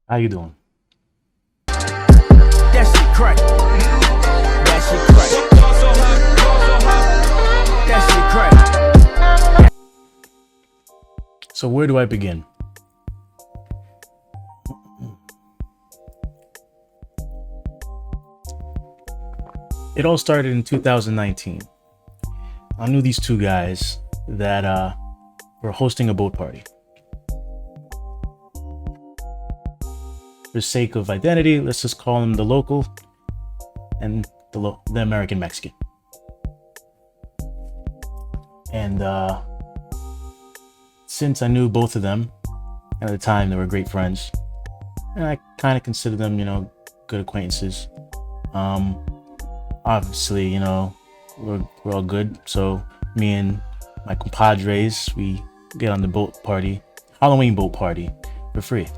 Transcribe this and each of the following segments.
How you doing? That shit crack. That shit crack. That shit crack. So where do I begin? It all started in 2019. I knew these two guys that were hosting a boat party. For sake of identity, let's just call him the local and the American Mexican. And since I knew both of them, and at the time they were great friends, and I kind of considered them, good acquaintances. Obviously, we're all good. So me and my compadres, we get on the boat party, Halloween boat party, for free.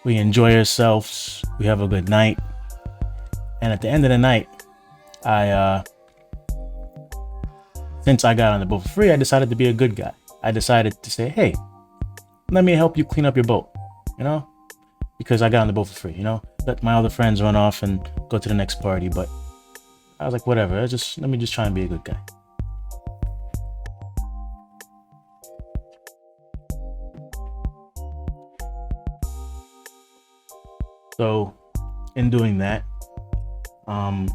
We enjoy ourselves. We have a good night. And at the end of the night, since I got on the boat for free, I decided to be a good guy. I decided to say, hey, let me help you clean up your boat, because I got on the boat for free, let my other friends run off and go to the next party. But I was like, whatever, let me just try and be a good guy. So in doing that, the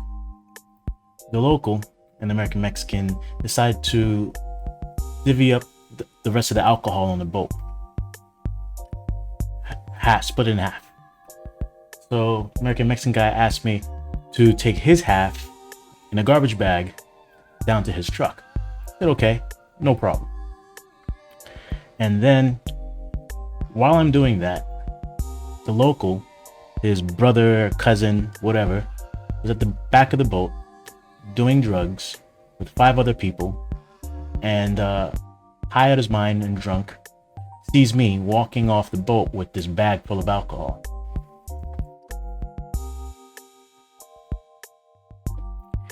local and the American Mexican decided to divvy up the rest of the alcohol on the boat. Split it in half. So American Mexican guy asked me to take his half in a garbage bag down to his truck. I said, okay, no problem. And then while I'm doing that, the local, his brother, cousin, whatever, was at the back of the boat doing drugs with 5 other people, and high out his mind and drunk, sees me walking off the boat with this bag full of alcohol.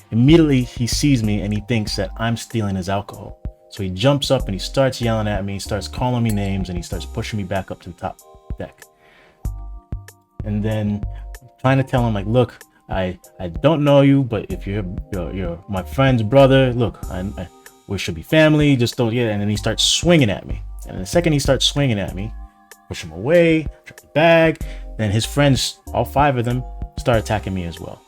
Immediately he sees me and he thinks that I'm stealing his alcohol. So he jumps up and he starts yelling at me, he starts calling me names, and he starts pushing me back up to the top deck. And then I'm trying to tell him, like, look, I don't know you, but if you're my friend's brother, look, we should be family, just don't. And then he starts swinging at me. And the second he starts swinging at me, push him away, drop the bag. Then his friends, all 5 of them, start attacking me as well.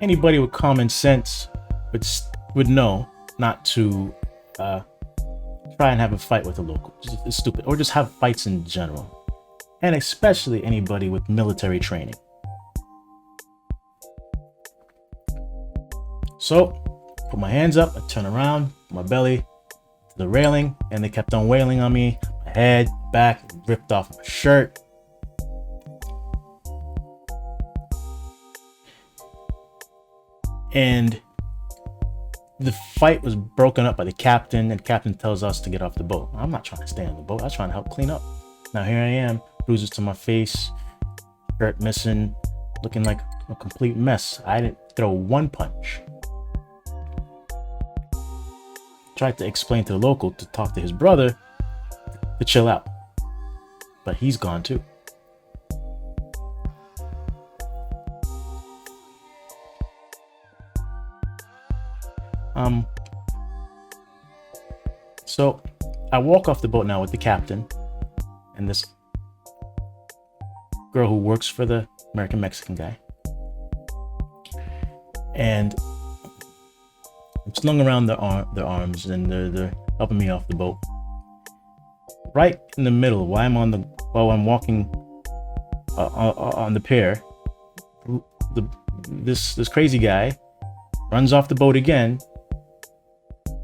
Anybody with common sense would know not to try and have a fight with a local. It's stupid. Or just have fights in general. And especially anybody with military training. So, put my hands up, I turn around, my belly to the railing, and they kept on wailing on me. My head, back, ripped off my shirt. And the fight was broken up by the captain, and the captain tells us to get off the boat. I'm not trying to stay on the boat. I was trying to help clean up. Now here I am, bruises to my face, shirt missing, looking like a complete mess. I didn't throw one punch. Tried to explain to the local to talk to his brother to chill out, but he's gone too. So I walk off the boat now with the captain and this girl who works for the American Mexican guy. And I'm slung around their arms, and they're helping me off the boat. Right in the middle, while I'm walking on the pier, this crazy guy runs off the boat again,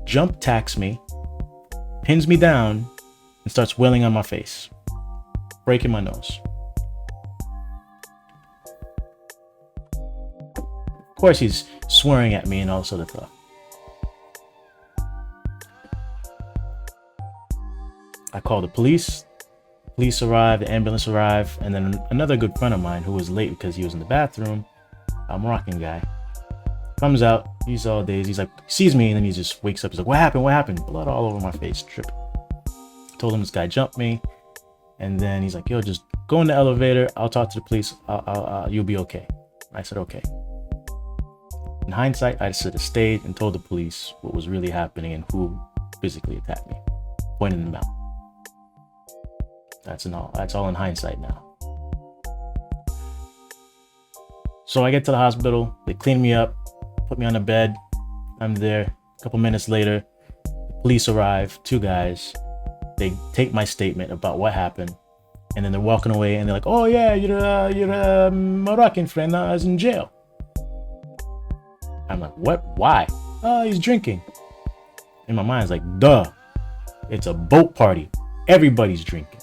jump tacks me, pins me down, and starts wailing on my face, breaking my nose. Of course, he's swearing at me and all sort of stuff. I call the police. Police arrive, the ambulance arrive, and then another good friend of mine who was late because he was in the bathroom a Moroccan guy. Comes out, he's all dazed. He's like, sees me, and then he just wakes up. He's like, what happened? What happened? Blood all over my face, tripping. Told him this guy jumped me, and then he's like, yo, just go in the elevator. I'll talk to the police. You'll be okay. I said, okay. In hindsight, I should have stayed and told the police what was really happening and who physically attacked me, pointing them out. That's all in hindsight now. So I get to the hospital. They clean me up, put me on the bed. I'm there. A couple minutes later, the police arrive, 2 guys. They take my statement about what happened, and then they're walking away, and they're like, "Oh yeah, your Moroccan friend is in jail." I'm like, "What? Why?" "Oh, he's drinking." In my mind, it's like, "Duh, it's a boat party. Everybody's drinking."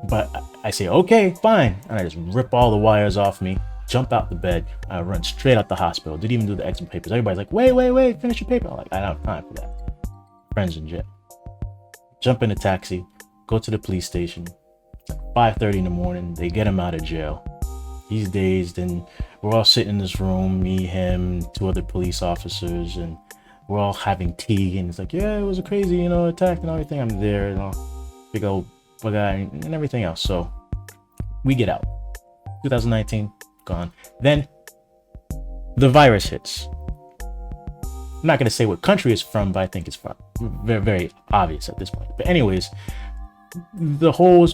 But I say, "Okay, fine," and I just rip all the wires off me. Jump out the bed. I run straight out the hospital. Didn't even do the exit papers. Everybody's like, wait, finish your paper. I'm like, I don't have time for that. Friends in jail. Jump in a taxi, go to the police station. 5:30 in the morning. They get him out of jail. He's dazed, and we're all sitting in this room, me, him, 2 other police officers, and we're all having tea. And it's like, yeah, it was a crazy, attack and everything. I'm there, big old guy and everything else. So we get out. 2019. Gone. Then the virus hits. I'm not going to say what country it's from, but I think it's from very, very obvious at this point. But anyways, the whole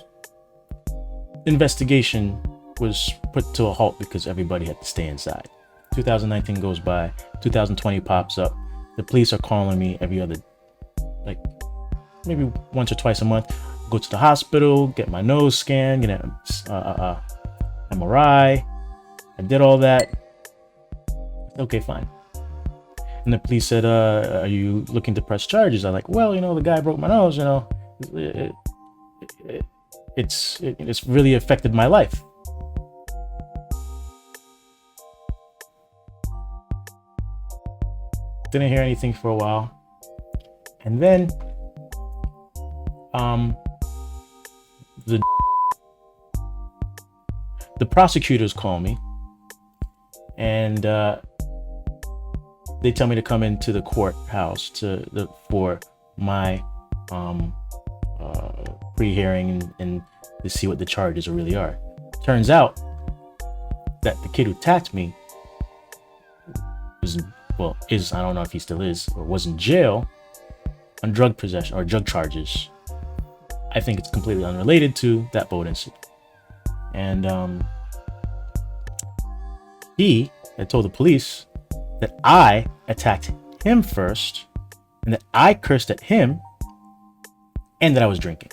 investigation was put to a halt because everybody had to stay inside. 2019 goes by. 2020 pops up. The police are calling me every other, like maybe once or twice a month. Go to the hospital, get my nose scanned, get an MRI. I did all that. Okay, fine. And the police said, are you looking to press charges? I'm like, well, the guy broke my nose, it's really affected my life. Didn't hear anything for a while. And then the prosecutors call me, and they tell me to come into the courthouse for my pre-hearing and to see what the charges really are. Turns out that the kid who attacked me is I don't know if he still is or was in jail on drug possession or drug charges. I think it's completely unrelated to that boat incident. And he had told the police that I attacked him first, and that I cursed at him, and that I was drinking.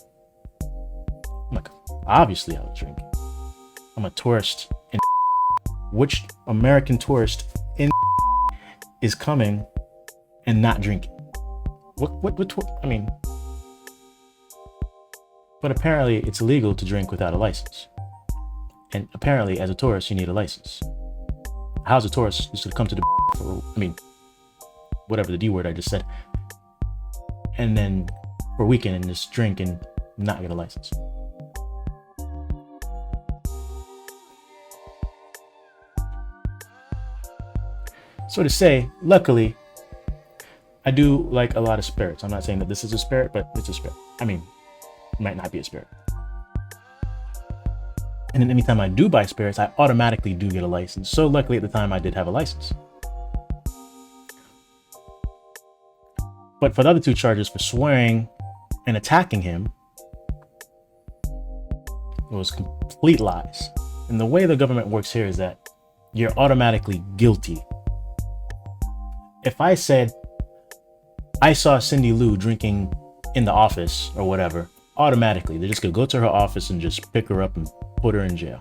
I'm like, obviously I was drinking. I'm a tourist in which American tourist in is coming and not drinking? I mean, but apparently it's illegal to drink without a license. And apparently as a tourist, you need a license. How's a tourist supposed to come to the whatever the D word I just said, and then for a weekend and just drink and not get a license? So to say, luckily, I do like a lot of spirits. I'm not saying that this is a spirit, but it's a spirit. I mean, it might not be a spirit. And then anytime I do buy spirits, I automatically do get a license. So luckily at the time I did have a license. But for the other 2 charges, for swearing and attacking him, it was complete lies. And the way the government works here is that you're automatically guilty. If I said I saw Cindy Lou drinking in the office or whatever, automatically they're just gonna go to her office and just pick her up and put her in jail.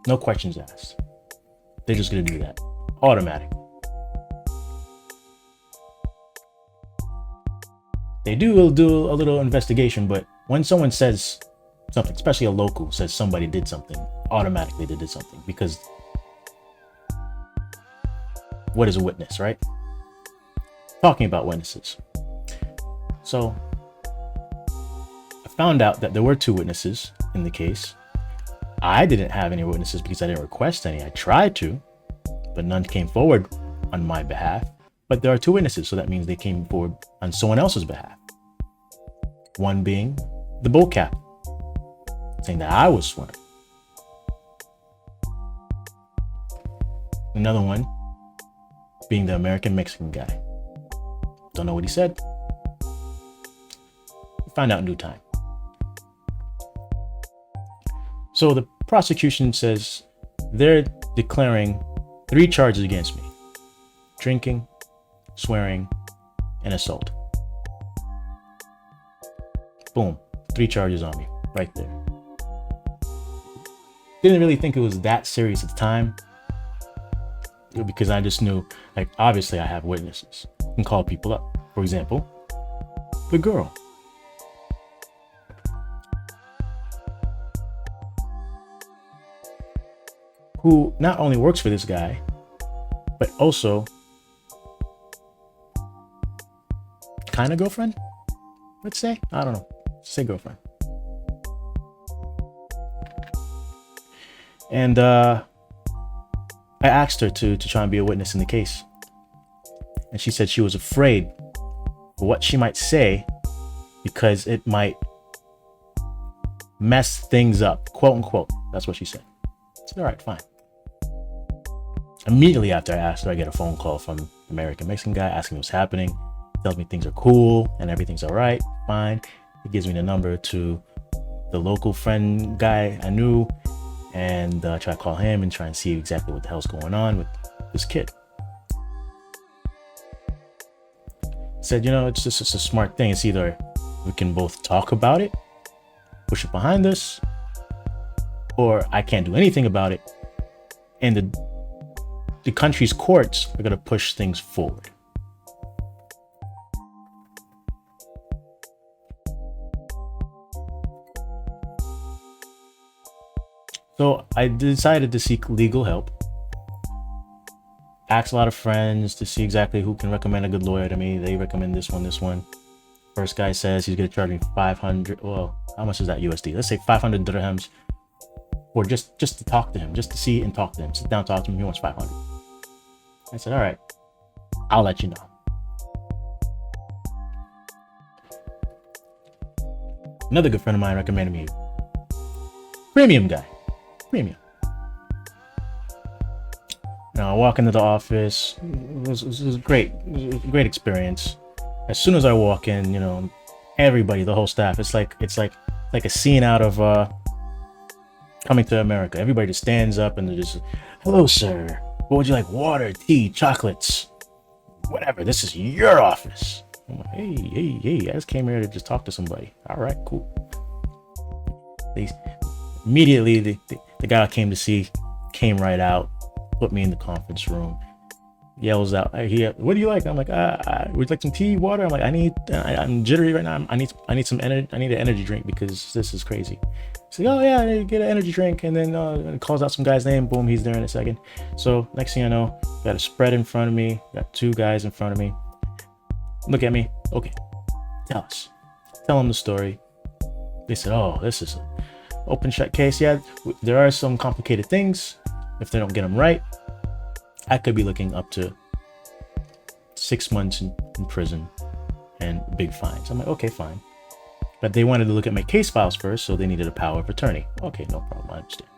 No questions asked. They're just gonna do that. Automatic. They do a little investigation, but when someone says something, especially a local says somebody did something, automatically they did something, because what is a witness, right? Talking about witnesses. So I found out that there were 2 witnesses in the case. I didn't have any witnesses because I didn't request any. I tried to, but none came forward on my behalf. But there are 2 witnesses, so that means they came forward on someone else's behalf. One being the boat captain, saying that I was swimming. Another one being the American Mexican guy. Don't know what he said. We'll find out in due time. So the prosecution says they're declaring 3 charges against me: drinking, swearing, and assault. Boom, 3 charges on me right there. Didn't really think it was that serious at the time, because I just knew, like, obviously I have witnesses and call people up. For example, the girl. Who not only works for this guy, but also kind of girlfriend, let's say. I don't know. Say girlfriend. And I asked her to try and be a witness in the case. And she said she was afraid for what she might say because it might mess things up, quote unquote. That's what she said. I said, all right, fine. Immediately after I asked her, I get a phone call from the American Mexican guy asking what's happening. Tells me things are cool and everything's all right, fine. He gives me the number to the local friend guy I knew, and try to call him and try and see exactly what the hell's going on with this kid. Said, it's just a smart thing. It's either we can both talk about it, push it behind us, or I can't do anything about it, and the country's courts are going to push things forward. So I decided to seek legal help. Asked a lot of friends to see exactly who can recommend a good lawyer to me. They recommend this one. First guy says he's going to charge me 500. Well, how much is that USD? Let's say 500 dirhams, or just to talk to him, just to see and talk to him. Sit down, talk to him. He wants 500. I said, all right, I'll let you know. Another good friend of mine recommended me premium guy. Premium. Now I walk into the office. It was great. It was a great experience. As soon as I walk in, everybody, the whole staff, it's like a scene out of Coming to America. Everybody just stands up and they're just, hello, sir. What would you like? Water, tea, chocolates, whatever. This is your office. I'm like, hey, I just came here to just talk to somebody. All right, cool. Immediately, the guy I came to see came right out, put me in the conference room, yells out, what do you like? I'm like, would you like some tea, water? I'm like, I'm jittery right now. I need some energy. I need an energy drink because this is crazy. He's like, oh yeah, get an energy drink. And then calls out some guy's name. Boom, he's there in a second. So next thing I know, got a spread in front of me, got 2 guys in front of me. Look at me. Okay, tell them the story. They said, oh, this is an open shut case. Yeah, there are some complicated things. If they don't get them right, I could be looking up to 6 months in prison and big fines. I'm like, okay, fine. But they wanted to look at my case files first, so they needed a power of attorney. Okay, no problem, I understand.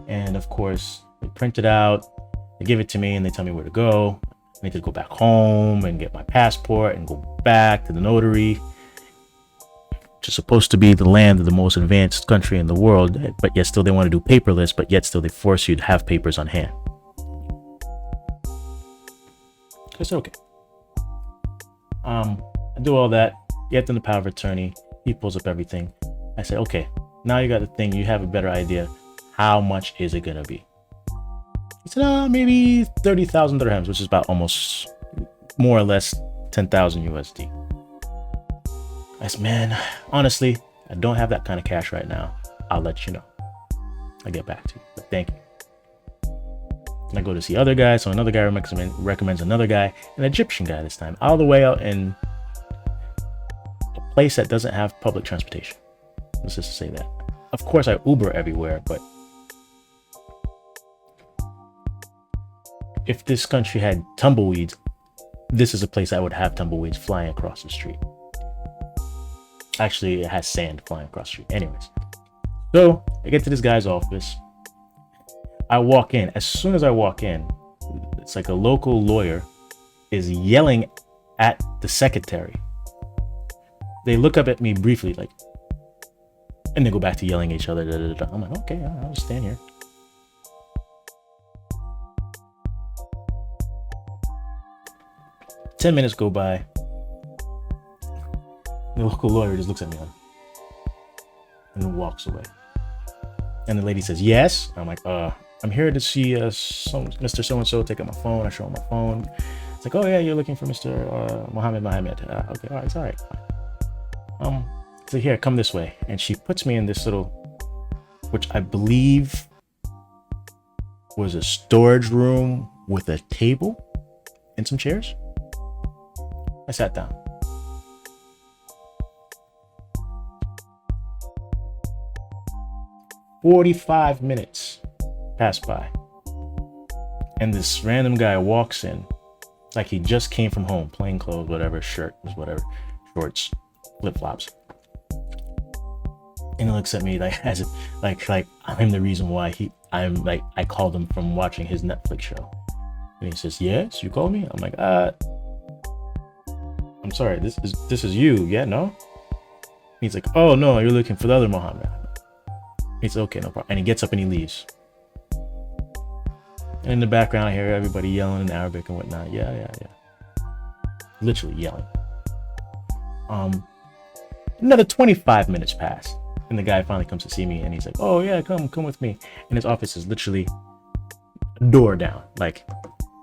And of course, they print it out, they give it to me, and they tell me where to go. I need to go back home and get my passport and go back to the notary, which is supposed to be the land of the most advanced country in the world, but yet still they want to do paperless, but yet still they force you to have papers on hand. I said, okay. I do all that, get them the power of attorney, he pulls up everything. I say, okay, now you got the thing, you have a better idea. How much is it gonna be? He said, maybe 30,000 dirhams, which is about almost more or less 10,000 USD. I said, man, honestly, I don't have that kind of cash right now. I'll let you know. I'll get back to you, but thank you. And I go to see other guys. So another guy recommends another guy, an Egyptian guy this time, all the way out in a place that doesn't have public transportation. Let's just say that. Of course, I Uber everywhere, but if this country had tumbleweeds, this is a place I would have tumbleweeds flying across the street. Actually, it has sand flying across the street. Anyways, so I get to this guy's office. I walk in. As soon as I walk in, it's like a local lawyer is yelling at the secretary. They look up at me briefly, like, and they go back to yelling at each other. Da, da, da. I'm like, okay, I'll just stand here. Ten minutes go by. The local lawyer just looks at me and walks away. And the lady says, yes. I'm like, I'm here to see Mr. So-and-so. Take out my phone. I show him my phone. It's like, oh yeah, you're looking for Mr. Mohammed. Okay, all right, it's all right. So here, come this way. And she puts me in this little, which I believe was a storage room with a table and some chairs. I sat down. "45 minutes pass by, and this random guy walks in like he just came from home, plain clothes, whatever, shirt, whatever, shorts, flip-flops, and he looks at me like as if like I'm the reason why I called him from watching his Netflix show. And he says, yes, you called me? I'm like, I'm sorry, this is you. Yeah, no? He's like, oh no, you're looking for the other Muhammad. He said, okay, no problem. And he gets up and he leaves. And in the background, I hear everybody yelling in Arabic and whatnot. Yeah. Literally yelling. Another 25 minutes pass. And the guy finally comes to see me and he's like, oh yeah, come with me. And his office is literally a door down. Like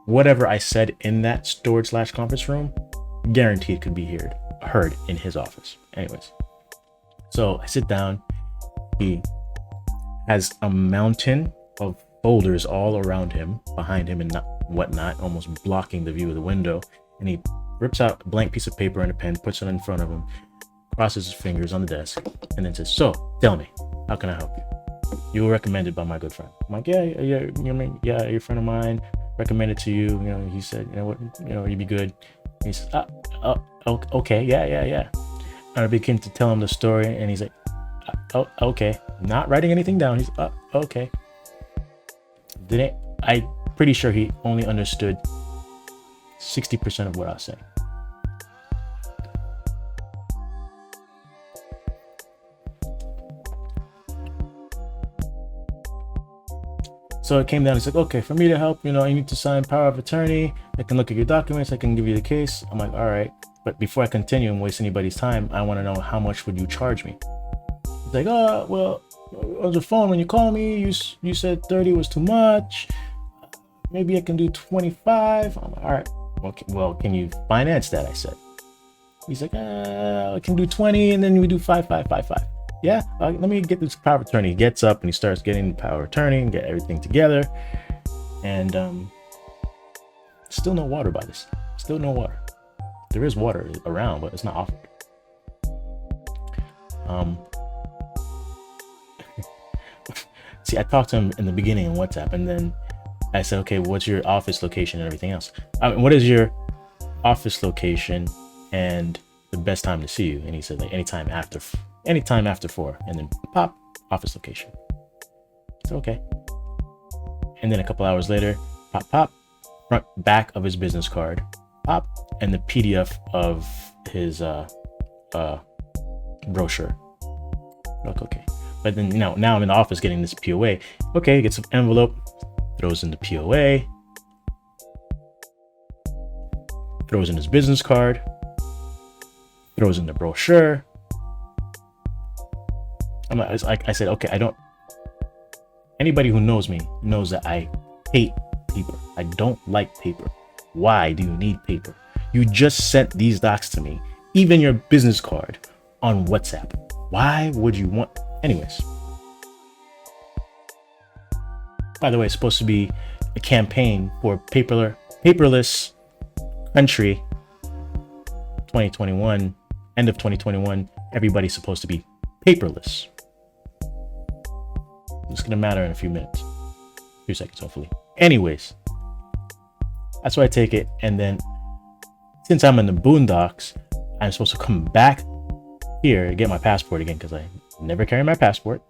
whatever I said in that storage/conference room, guaranteed could be heard in his office. Anyways. So I sit down. He has a mountain of folders all around him, behind him and whatnot, almost blocking the view of the window. And he rips out a blank piece of paper and a pen, puts it in front of him, crosses his fingers on the desk, and then says, so, tell me, how can I help you? You were recommended by my good friend. I'm like, yeah, you're a friend of mine, recommended to you. You know, he said, you'd be good. And he says, okay, yeah. And I begin to tell him the story, and he's like, oh, okay. Not writing anything down. He's okay. I'm pretty sure he only understood 60% of what I was saying. So it came down, it's like, okay, for me to help, you need to sign power of attorney. I can look at your documents. I can give you the case. I'm like, all right. But before I continue and waste anybody's time, I want to know, how much would you charge me? He's like, oh, well, on the phone when you call me, you said 30 was too much. Maybe I can do 25. I'm like, all right. Well, can you finance that? I said. He's like, I can do 20, and then we do 5. Yeah, let me get this power of attorney. He gets up and he starts getting the power of attorney and get everything together. And still no water by this. Still no water. There is water around, but it's not offered. See, I talked to him in the beginning in WhatsApp, and then I said, okay, what's your office location and everything else? What is your office location and the best time to see you? And he said, like, anytime after 4, and then pop, office location. So okay. And then a couple hours later, pop, front back of his business card, pop, and the PDF of his brochure. Okay. But then now I'm in the office getting this POA. Okay, gets an envelope, throws in the POA, throws in his business card, throws in the brochure. I said, okay, anybody who knows me knows that I hate paper. I don't like paper. Why do you need paper? You just sent these docs to me, even your business card, on WhatsApp. Why would you want? Anyways. By the way, it's supposed to be a campaign for paperless country 2021, end of 2021. Everybody's supposed to be paperless. It's gonna matter in a few minutes, few seconds, hopefully. Anyways, that's why I take it, and then since I'm in the boondocks, I'm supposed to come back here to get my passport again because I never carry my passport.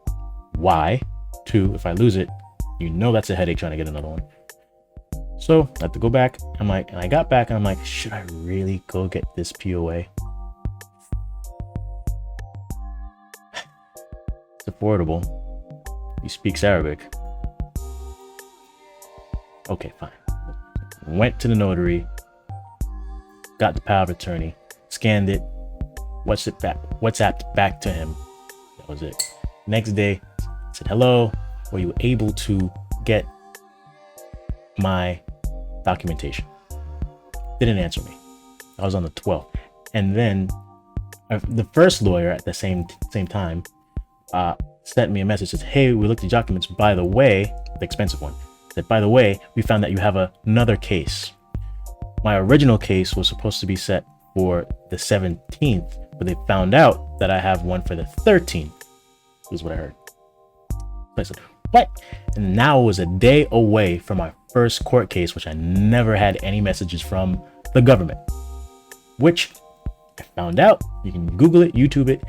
Why? Two, if I lose it, you know that's a headache trying to get another one. So I have to go back. And I got back and I'm like, should I really go get this POA? It's affordable. He speaks Arabic. Okay, fine. Went to the notary, got the power of attorney, scanned it, WhatsApped back to him. That was it. Next day, said, hello, were you able to get my documentation? Didn't answer me. I was on the 12th. And then the first lawyer at the same time sent me a message, says, hey, we looked at documents, by the way, the expensive one, said, by the way, we found that you have another case. My original case was supposed to be set for the 17th, but they found out that I have one for the 13th, is what I heard. So I said, what? And now it was a day away from my first court case, which I never had any messages from the government, which I found out. You can Google it, YouTube it.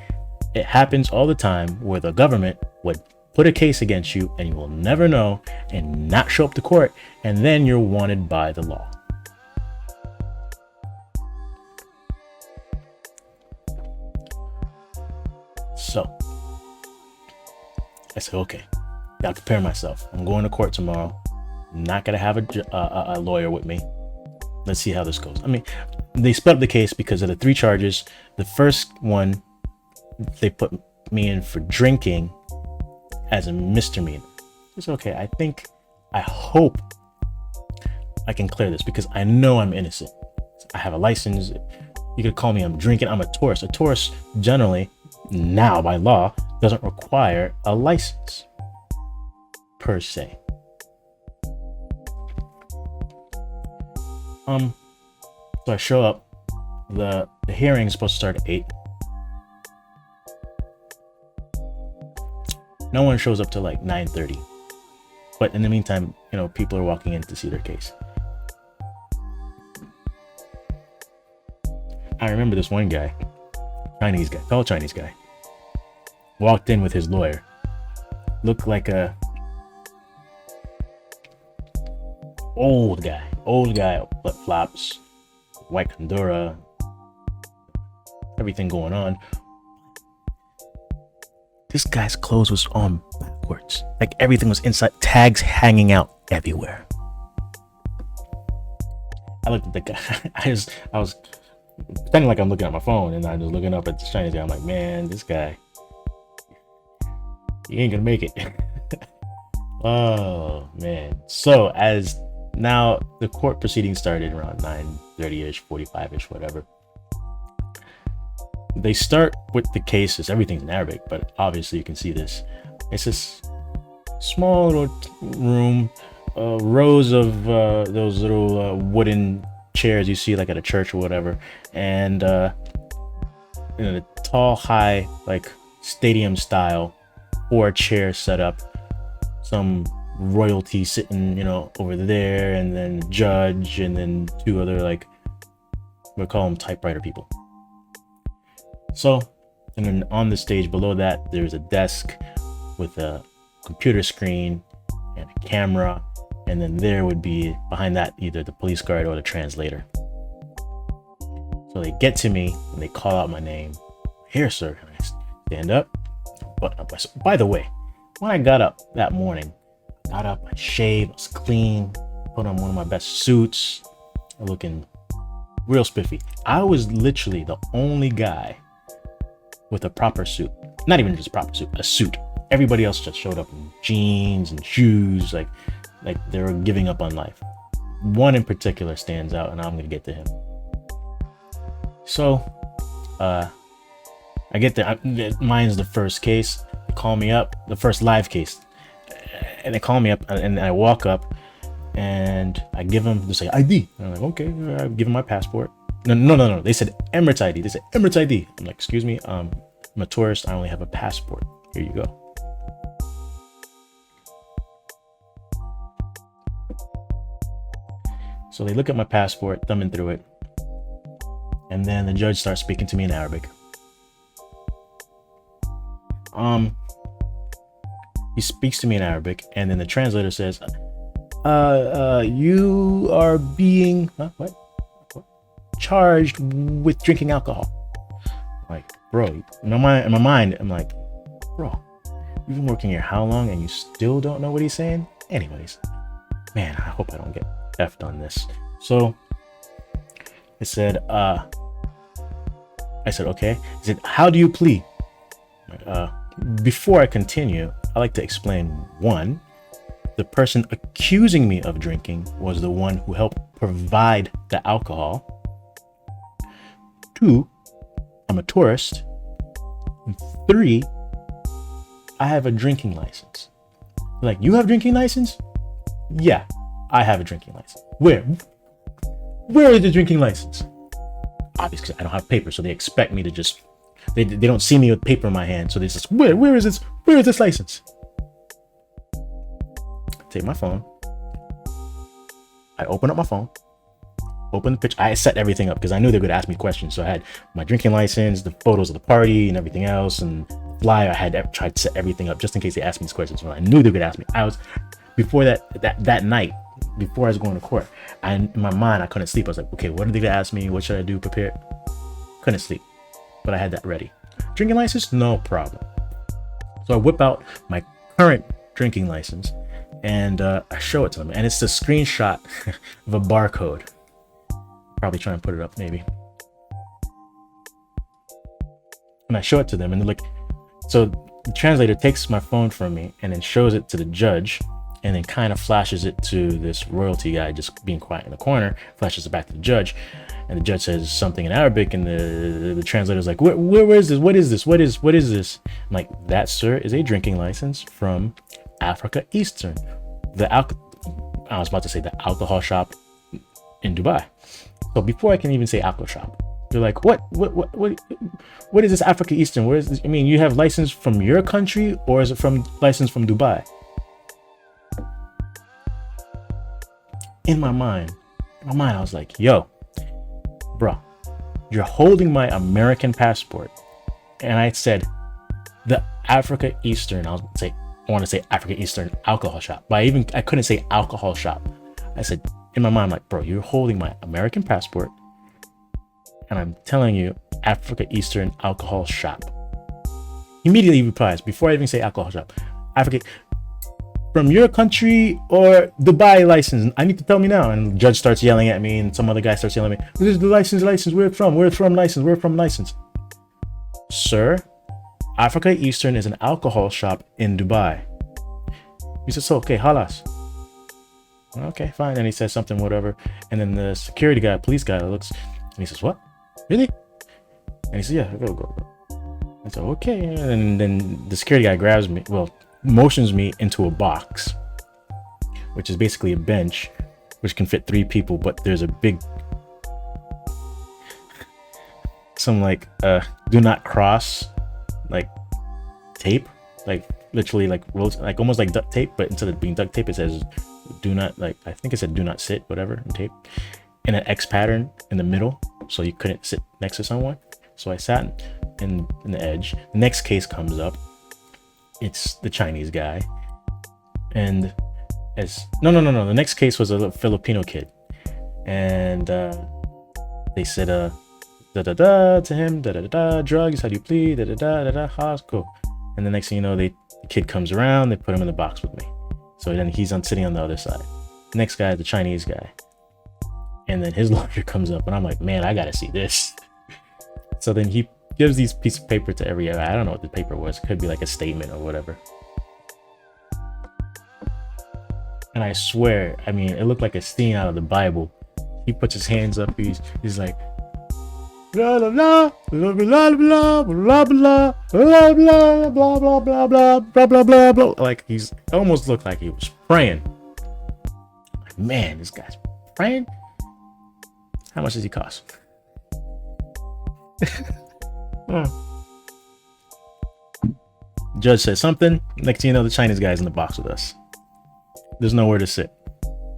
It happens all the time where the government would put a case against you and you will never know and not show up to court, and then you're wanted by the law. So I said, okay, gotta prepare myself. I'm going to court tomorrow. I'm not gonna have a lawyer with me. Let's see how this goes. I mean, they split up the case because of the 3 charges. The first one, they put me in for drinking as a misdemeanor. It's okay. I hope I can clear this because I know I'm innocent. I have a license. You could call me, I'm drinking. I'm a tourist. A tourist generally, now by law, doesn't require a license per se. So I show up. The hearing is supposed to start at 8. No one shows up till like 9:30. But in the meantime, people are walking in to see their case. I remember this one guy, tall Chinese guy, walked in with his lawyer. Looked like a old guy, flip flops, white Condora, everything going on. This guy's clothes was on backwards. Like everything was inside, tags hanging out everywhere. I looked at the guy. I was pretending like I'm looking at my phone, and I was looking up at this Chinese guy. I'm like, man, this guy, he ain't gonna make it. Oh man. So as now the court proceedings started around 9:30ish, 45ish, whatever. They start with the cases. Everything's in Arabic, but obviously you can see this. It's this small little room, rows of those little wooden chairs you see like at a church or whatever, and the tall, high, like stadium style 4 chairs set up. Some royalty sitting, over there, and then the judge, and then 2 other like we call them typewriter people. So, and then on the stage below that, there's a desk with a computer screen and a camera, and then there would be behind that either the police guard or the translator. So they get to me and they call out my name. Here, sir. And I stand up. But by the way, when I got up that morning, I shaved, I was clean, put on one of my best suits, looking real spiffy. I was literally the only guy with a proper suit. Not even just a proper suit, a suit. Everybody else just showed up in jeans and shoes, like they were giving up on life. One in particular stands out, and I'm gonna get to him. So, I get there. Mine's the first case. They call me up, the first live case, and they call me up, and I walk up, and I give them, they say ID. And I'm like, okay, I give them my passport. No. They said Emirates ID. They said Emirates ID. I'm like, excuse me, I'm a tourist. I only have a passport. Here you go. So they look at my passport, thumbing through it, and then the judge starts speaking to me in Arabic. He speaks to me in Arabic, and then the translator says, you are being charged with drinking alcohol. I'm like, bro, in my mind, I'm like, bro, you've been working here how long and you still don't know what he's saying? Anyways, man, I hope I don't get effed on this. So I said, okay. He said, how do you plead? Before I continue, I like to explain, one, the person accusing me of drinking was the one who helped provide the alcohol. Two, I'm a tourist. And three, I have a drinking license. Like, you have a drinking license? Yeah, I have a drinking license. Where is the drinking license? Obviously, I don't have paper, so they expect me to just, they don't see me with paper in my hand, so they just, where is this license? Take my phone. I open up my phone, open the picture. I set everything up because I knew they were gonna ask me questions. So I had my drinking license, the photos of the party and everything else, and flyer. I had tried to set everything up just in case they asked me these questions. Well, I knew they were gonna ask me. I was, before that night, before I was going to court, in my mind, I couldn't sleep. I was like, okay, what are they gonna ask me? What should I do? Prepare. Couldn't sleep, but I had that ready. Drinking license, no problem. So I whip out my current drinking license and I show it to them, and it's a screenshot of a barcode. Probably try and put it up, maybe. And I show it to them, and they're like, so the translator takes my phone from me and then shows it to the judge, and then kind of flashes it to this royalty guy just being quiet in the corner, flashes it back to the judge, and the judge says something in Arabic, and the translator's like, where is this? What is this? What is this? I'm like, that, sir, is a drinking license from Africa Eastern. I was about to say the alcohol shop in Dubai. So before I can even say alcohol shop, they're like, what is this Africa Eastern? Where is this? I mean, you have license from your country, or is it from license from Dubai? In my mind, I was like, yo, bro, you're holding my American passport. And I said, the Africa Eastern, I want to say Africa Eastern alcohol shop, but I couldn't say alcohol shop. I said, in my mind, I'm like, bro, you're holding my American passport, and I'm telling you, Africa Eastern alcohol shop. Immediately he replies, before I even say alcohol shop, Africa, from your country or Dubai license? I need to tell me now. And the judge starts yelling at me, and some other guy starts yelling at me, this is the license, where it's from license. Sir, Africa Eastern is an alcohol shop in Dubai. He says, so, okay, halas. Okay, fine. And he says something, whatever. And then the security guy, police guy, looks, and he says, what? Really? And he says, yeah, go. I said, okay. And then the security guy grabs me, motions me into a box, which is basically a bench, which can fit 3 people, but there's a big, some like, do not cross, like tape, like literally like rolls, like almost like duct tape, but instead of being duct tape, it says do not, like, I think it said do not sit, whatever, in tape, in an X pattern in the middle, so you couldn't sit next to someone. So I sat in the edge. The next case comes up. It's the Chinese guy, and no, the next case was a little Filipino kid, and they said to him, drugs, how do you plead, go. And the next thing you know, the kid comes around, they put him in the box with me. So then he's sitting on the other side. The next guy, the Chinese guy, and then his lawyer comes up, and I'm like, man, I gotta see this. So then he gives these pieces of paper to every, I don't know what the paper was. It could be like a statement or whatever. And I swear, I mean, it looked like a scene out of the Bible. He puts his hands up. He's like, blah blah blah blah blah blah blah blah blah blah blah blah blah blah blah blah. Like, he's almost looked like he was praying. Like, man, this guy's praying. How much does he cost? Judge says something. Next thing you know, the Chinese guy's in the box with us. There's nowhere to sit.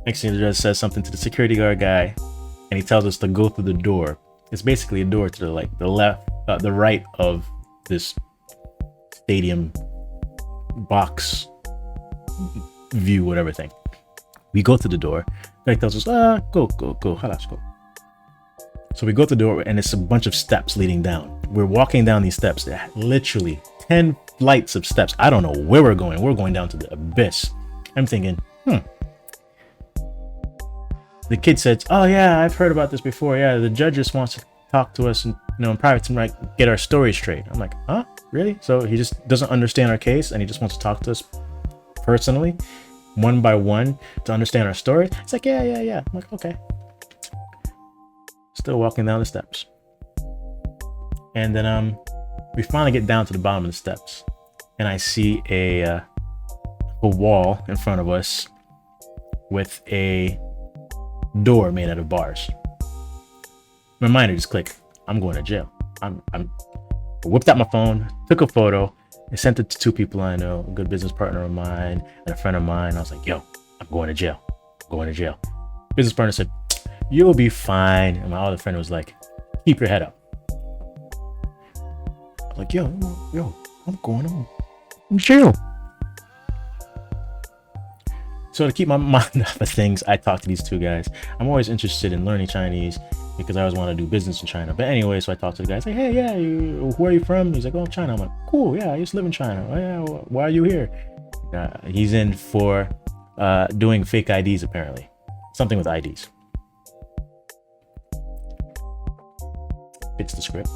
Next thing the judge says something to the security guard guy, and he tells us to go through the door. It's basically a door to the left, the right of this stadium box view, whatever thing. We go to the door. Guy tells us, go, halas, go. So we go to the door, and it's a bunch of steps leading down. We're walking down these steps. There are literally 10 flights of steps. I don't know where we're going. We're going down to the abyss. I'm thinking, The kid says, "Oh yeah, I've heard about this before. Yeah, the judge just wants to talk to us and in private to like get our story straight." I'm like, "Huh? Really?" So he just doesn't understand our case and he just wants to talk to us personally, one by one, to understand our story. It's like, yeah. I'm like, okay. Still walking down the steps. And then we finally get down to the bottom of the steps, and I see a wall in front of us with a door made out of bars. My mind just clicked. I'm going to jail. I whipped out my phone, took a photo, and sent it to two people I know, a good business partner of mine and a friend of mine. I was like, "Yo, I'm going to jail. I'm going to jail." Business partner said, "You'll be fine." And my other friend was like, "Keep your head up." I was like, yo, I'm going on jail. So to keep my mind off of things, I talked to these two guys. I'm always interested in learning Chinese because I always want to do business in China. But anyway, so I talked to the guy. I say, "Hey, yeah, where are you from?" He's like, "Oh, I'm China." I'm like, "Cool, yeah, I used to live in China." "Oh, yeah, why are you here?" He's in for doing fake IDs, apparently. Something with IDs. Fits the script.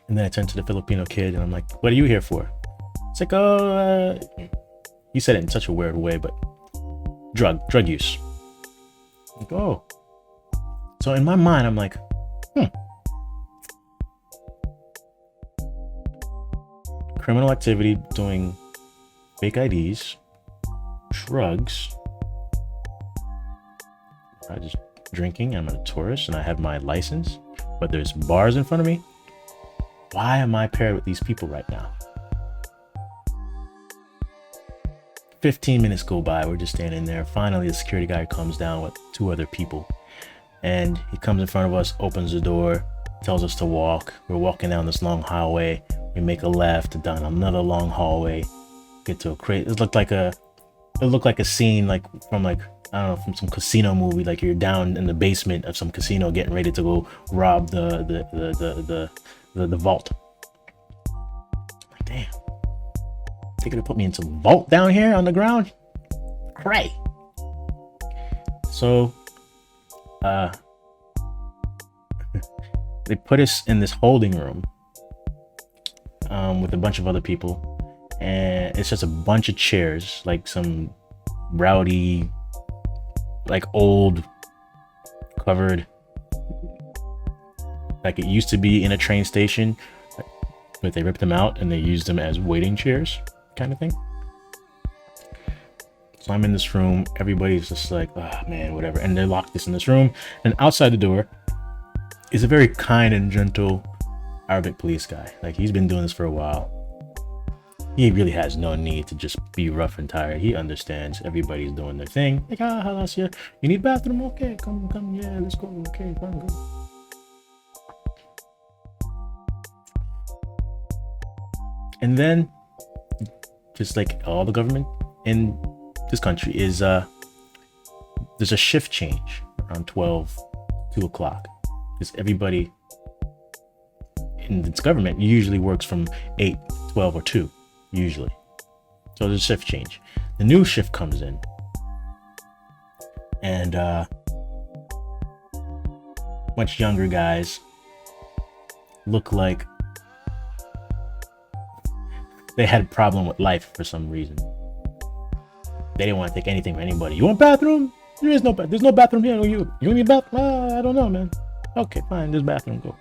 And then I turned to the Filipino kid and I'm like, "What are you here for?" It's like, "Oh, he said it in such a weird way, but drug use." I'm like, "Oh." So in my mind, I'm like, criminal activity, doing fake IDs, drugs. I just drinking. I'm a tourist and I have my license, but there's bars in front of me. Why am I paired with these people right now? 15 minutes go by. We're just standing there. Finally, the security guy comes down with two other people. And he comes in front of us, opens the door, tells us to walk. We're walking down this long hallway. We make a left down another long hallway. Get to a crate. It looked like a scene from I don't know, from some casino movie. Like you're down in the basement of some casino getting ready to go rob the vault. Like, damn. They could have put me in some vault down here on the ground. Great. So they put us in this holding room with a bunch of other people, and it's just a bunch of chairs, like some rowdy, like old covered, like it used to be in a train station, but they ripped them out and they used them as waiting chairs kind of thing. So I'm in this room, everybody's just like, "Oh man, whatever," and they locked us in this room, and outside the door is a very kind and gentle Arabic police guy. Like, he's been doing this for a while. He really has no need to just be rough and tired. He understands everybody's doing their thing. Like, halas, yeah, you need bathroom? Okay, come, yeah, let's go. Okay, come, go. And then, just like all the government in this country is, there's a shift change around 2 o'clock. Because everybody in this government usually works from 8, 12, or 2, usually. So there's a shift change. The new shift comes in. And much younger guys look like they had a problem with life for some reason. They didn't want to take anything from anybody. "You want bathroom? There's no bathroom here. You need bathroom? I don't know, man." "Okay, fine, there's bathroom, go."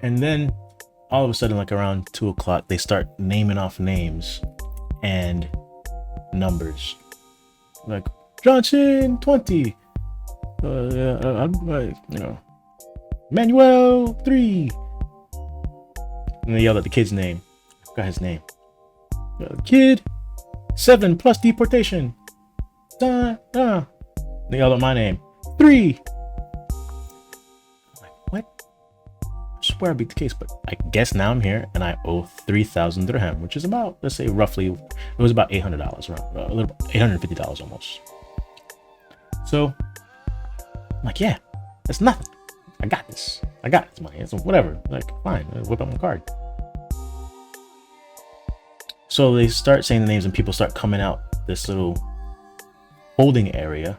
And then all of a sudden, like around 2 o'clock, they start naming off names and numbers. Like, "Johnson 20, You know, Manuel 3. And they yelled at the kid's name. I forgot his name. Kid 7 plus deportation. They yelled at my name. 3. I'm like, what? I swear I beat the case, but I guess now I'm here and I owe 3,000 dirham, which is about, let's say roughly, it was about $800, around a little $850 almost. So I'm like, yeah, that's nothing. I got this. I got this money. It's whatever. Like, fine, I whip up my card. So they start saying the names and people start coming out this little holding area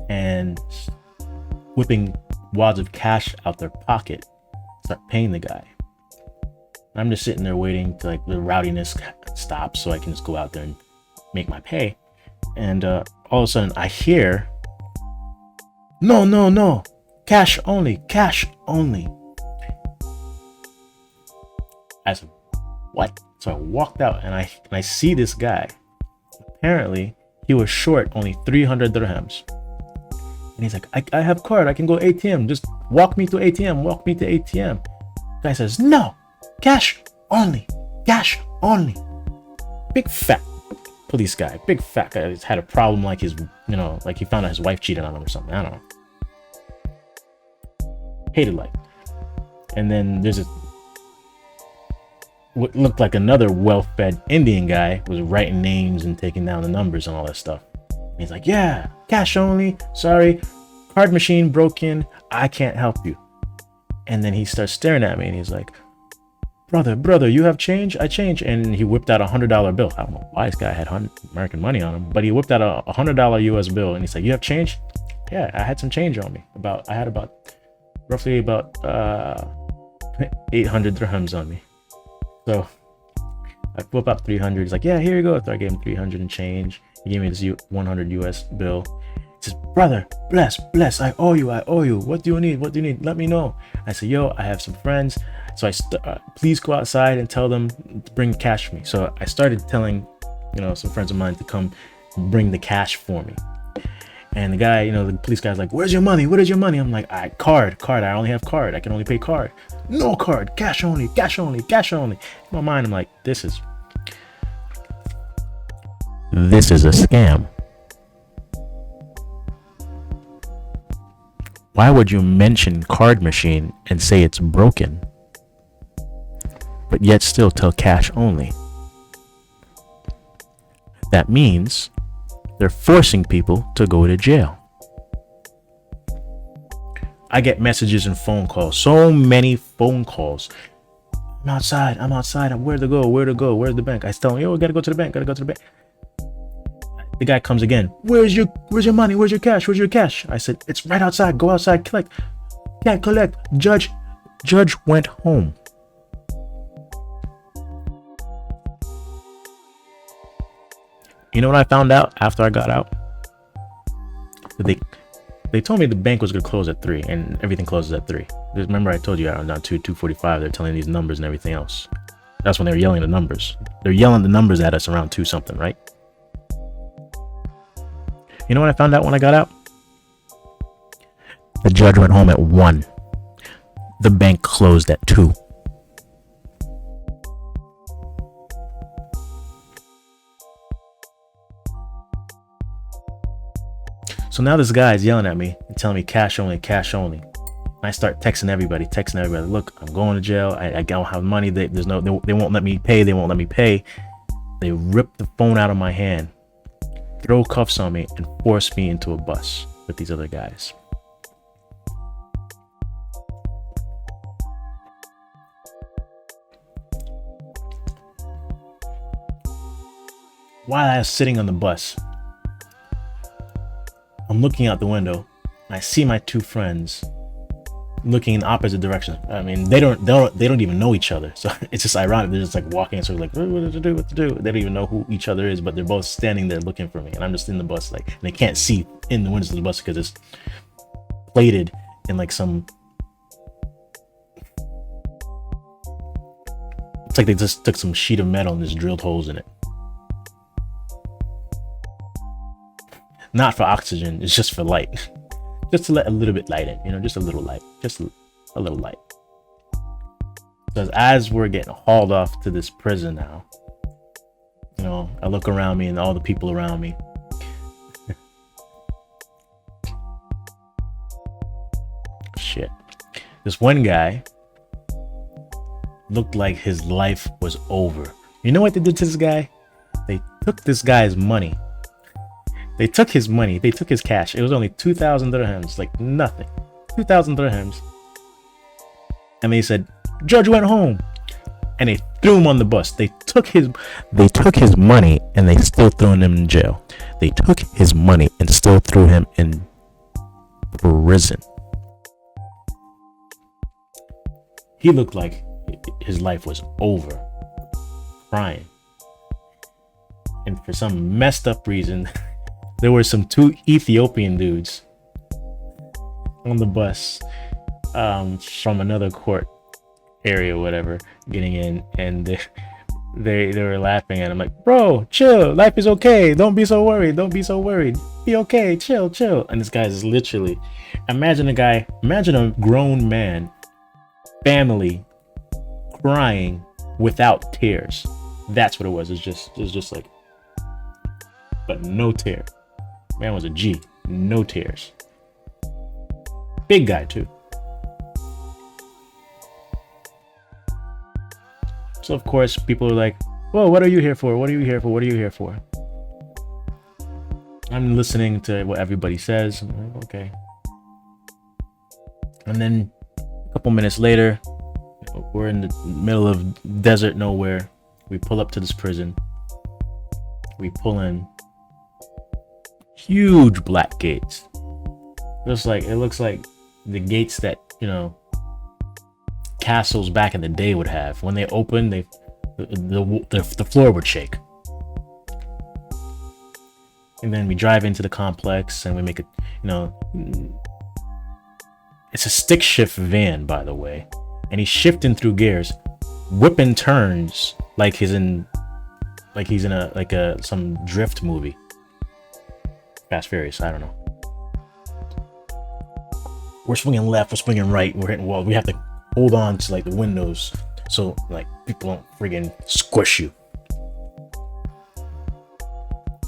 and whipping wads of cash out their pocket, start paying the guy. I'm just sitting there waiting to like the rowdiness stops so I can just go out there and make my pay. And all of a sudden I hear, no, cash only. I said, what? So I walked out and I see this guy. Apparently he was short only 300 dirhams. And he's like, I have card, I can go ATM, just walk me to ATM. Guy says, no, cash only. Big fat police guy, big fat guy. He's had a problem like his, like he found out his wife cheated on him or something. I don't know. Hated life. And then there's what looked like another well-fed Indian guy was writing names and taking down the numbers and all that stuff. And he's like, yeah, cash only, sorry, card machine broken, I can't help you. And then he starts staring at me and he's like, brother, you have change? I change. And he whipped out $100 bill. I don't know why this guy had American money on him, but he whipped out a $100 US bill and he's like, you have change? Yeah, I had some change on me. I had roughly 800 dirhams on me. So I whip up 300. He's like, yeah, here you go. So I gave him 300 and change. He gave me this 100 US bill. He says, brother, bless, I owe you. What do you need? Let me know. I said, yo, I have some friends. So please go outside and tell them to bring cash for me. So I started telling, some friends of mine to come bring the cash for me. And the guy, the police guy's like, where's your money? What is your money? I'm like, card. I only have card. I can only pay card. No card. Cash only. In my mind, I'm like, this is a scam. Why would you mention card machine and say it's broken, but yet still tell cash only? That means they're forcing people to go to jail. I get messages and phone calls. So many phone calls. I'm outside. Where to go? Where's the bank? I tell them, yo, gotta go to the bank. The guy comes again. Where's your money? Where's your cash? I said, it's right outside. Go outside, collect. Can't collect. Judge went home. You know what I found out after I got out? They told me the bank was gonna close at 3 and everything closes at 3. Remember I told you around 2:45 they're telling these numbers and everything else. That's when they were yelling the numbers. They're yelling the numbers at us around 2 something, right? You know what I found out when I got out? The judge went home at 1. The bank closed at 2. So now this guy is yelling at me and telling me cash only. And I start texting everybody. Look, I'm going to jail. I don't have money. They won't let me pay. They rip the phone out of my hand, throw cuffs on me, and force me into a bus with these other guys. While I was sitting on the bus, I'm looking out the window and I see my 2 friends looking in opposite directions. I mean, they don't even know each other. So it's just ironic. They're just like walking sort of like, what to do? They don't even know who each other is, but they're both standing there looking for me. And I'm just in the bus, like, and they can't see in the windows of the bus because it's plated in like some, it's like they just took some sheet of metal and just drilled holes in it. Not for oxygen, it's just for light. just to let a little bit light in, you know, just a little light, just a little light. Because as we're getting hauled off to this prison now, you know, I look around me and all the people around me. Shit. This one guy looked like his life was over. You know what they did to this guy? They took this guy's money. They took his money. They took his cash. It was only 2,000 dirhams, like nothing. 2,000 dirhams. And they said, Judge went home. And they threw him on the bus. They took his money and they still threw him in jail. They took his money and still threw him in prison. He looked like his life was over. Crying. And for some messed up reason, there were some two Ethiopian dudes on the bus from another court area, whatever, getting in, and they were laughing at him like, bro, chill, life is okay, don't be so worried, be okay, chill. And this guy is literally, imagine a grown man, family, crying without tears. That's what it was. It's just like, but no tear. Man was a G, no tears. Big guy too. So of course people are like, well, what are you here for? What are you here for? I'm listening to what everybody says. I'm like, okay. And then a couple minutes later, we're in the middle of desert nowhere. We pull up to this prison. We pull in. Huge black gates. It looks like the gates that, you know, castles back in the day would have. When they open, the floor would shake. And then we drive into the complex and we make it, you know, it's a stick shift van, by the way. And he's shifting through gears, whipping turns like he's in some drift movie. Fast Furious, I don't know. We're swinging left, we're swinging right, we're hitting walls. We have to hold on to like the windows so like people don't friggin' squish you.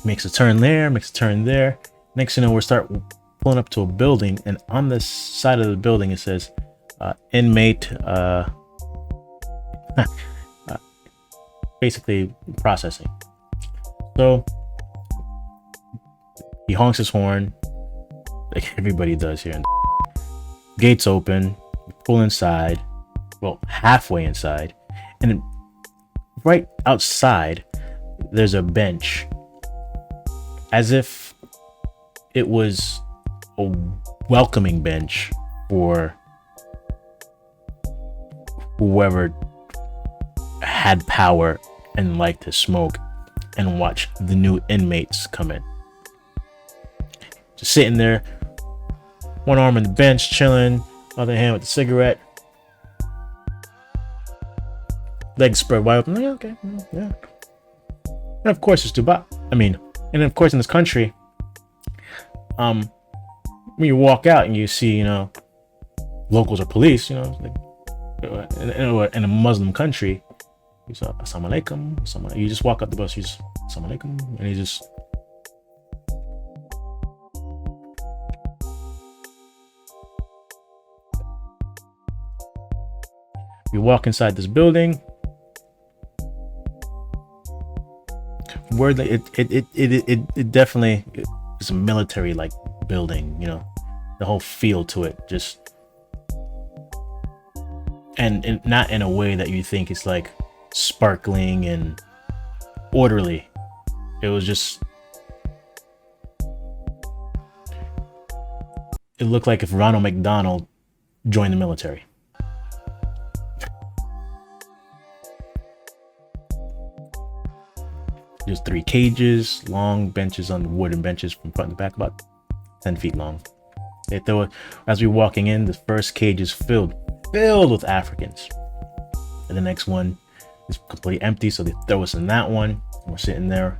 Makes a turn there, Next thing you know, we start pulling up to a building, and on the side of the building it says inmate basically processing. So he honks his horn like everybody does here. Gates open, we pull inside, well, halfway inside, and right outside there's a bench, as if it was a welcoming bench for whoever had power and liked to smoke and watch the new inmates come in. Just sitting there, one arm on the bench, chilling, other hand with the cigarette, legs spread wide open. Yeah, okay, yeah. And of course, it's Dubai. And of course, in this country, when you walk out and you see, you know, locals or police, you know, like in a Muslim country, you say assalamu alaikum, you just walk up the bus, you just assalamu alaikum, and you just. You walk inside this building. Where it definitely is a military like building, you know, the whole feel to it, just and not in a way that you think it's like sparkling and orderly. It was just, it looked like if Ronald McDonald joined the military. There's 3 cages, long benches on the wooden benches from front to back, about 10 feet long. As we're walking in, the first cage is filled with Africans. And the next one is completely empty, so they throw us in that one. We're sitting there.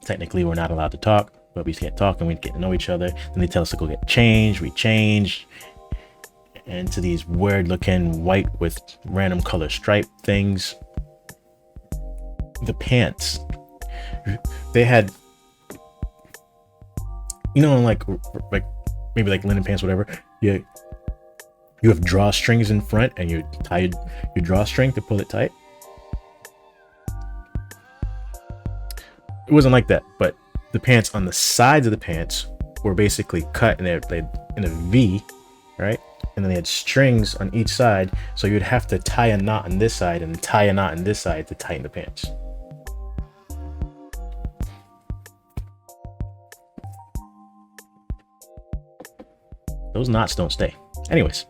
Technically, we're not allowed to talk. but we can't talk, and we get to know each other. Then they tell us to go get changed. We change into these weird looking white with random color stripe things. The pants, they had, you know, like maybe like linen pants, whatever. Yeah, you have drawstrings in front, and you tie your drawstring to pull it tight. It wasn't like that, but the pants on the sides of the pants were basically cut, and they in a V, right? And then they had strings on each side, so you'd have to tie a knot on this side and tie a knot on this side to tighten the pants. Those knots don't stay. Anyways,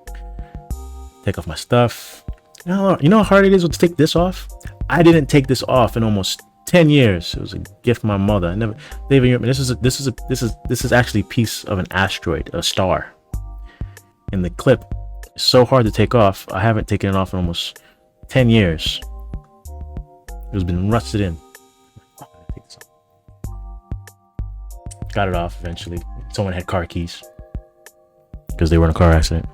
take off my stuff. You know how hard it is to take this off? I didn't take this off in almost 10 years. It was a gift from my mother. I never. This is actually a piece of an asteroid, a star. In the clip, it's so hard to take off. I haven't taken it off in almost 10 years. It was been rusted in. Got it off eventually. Someone had car keys because they were in a car accident.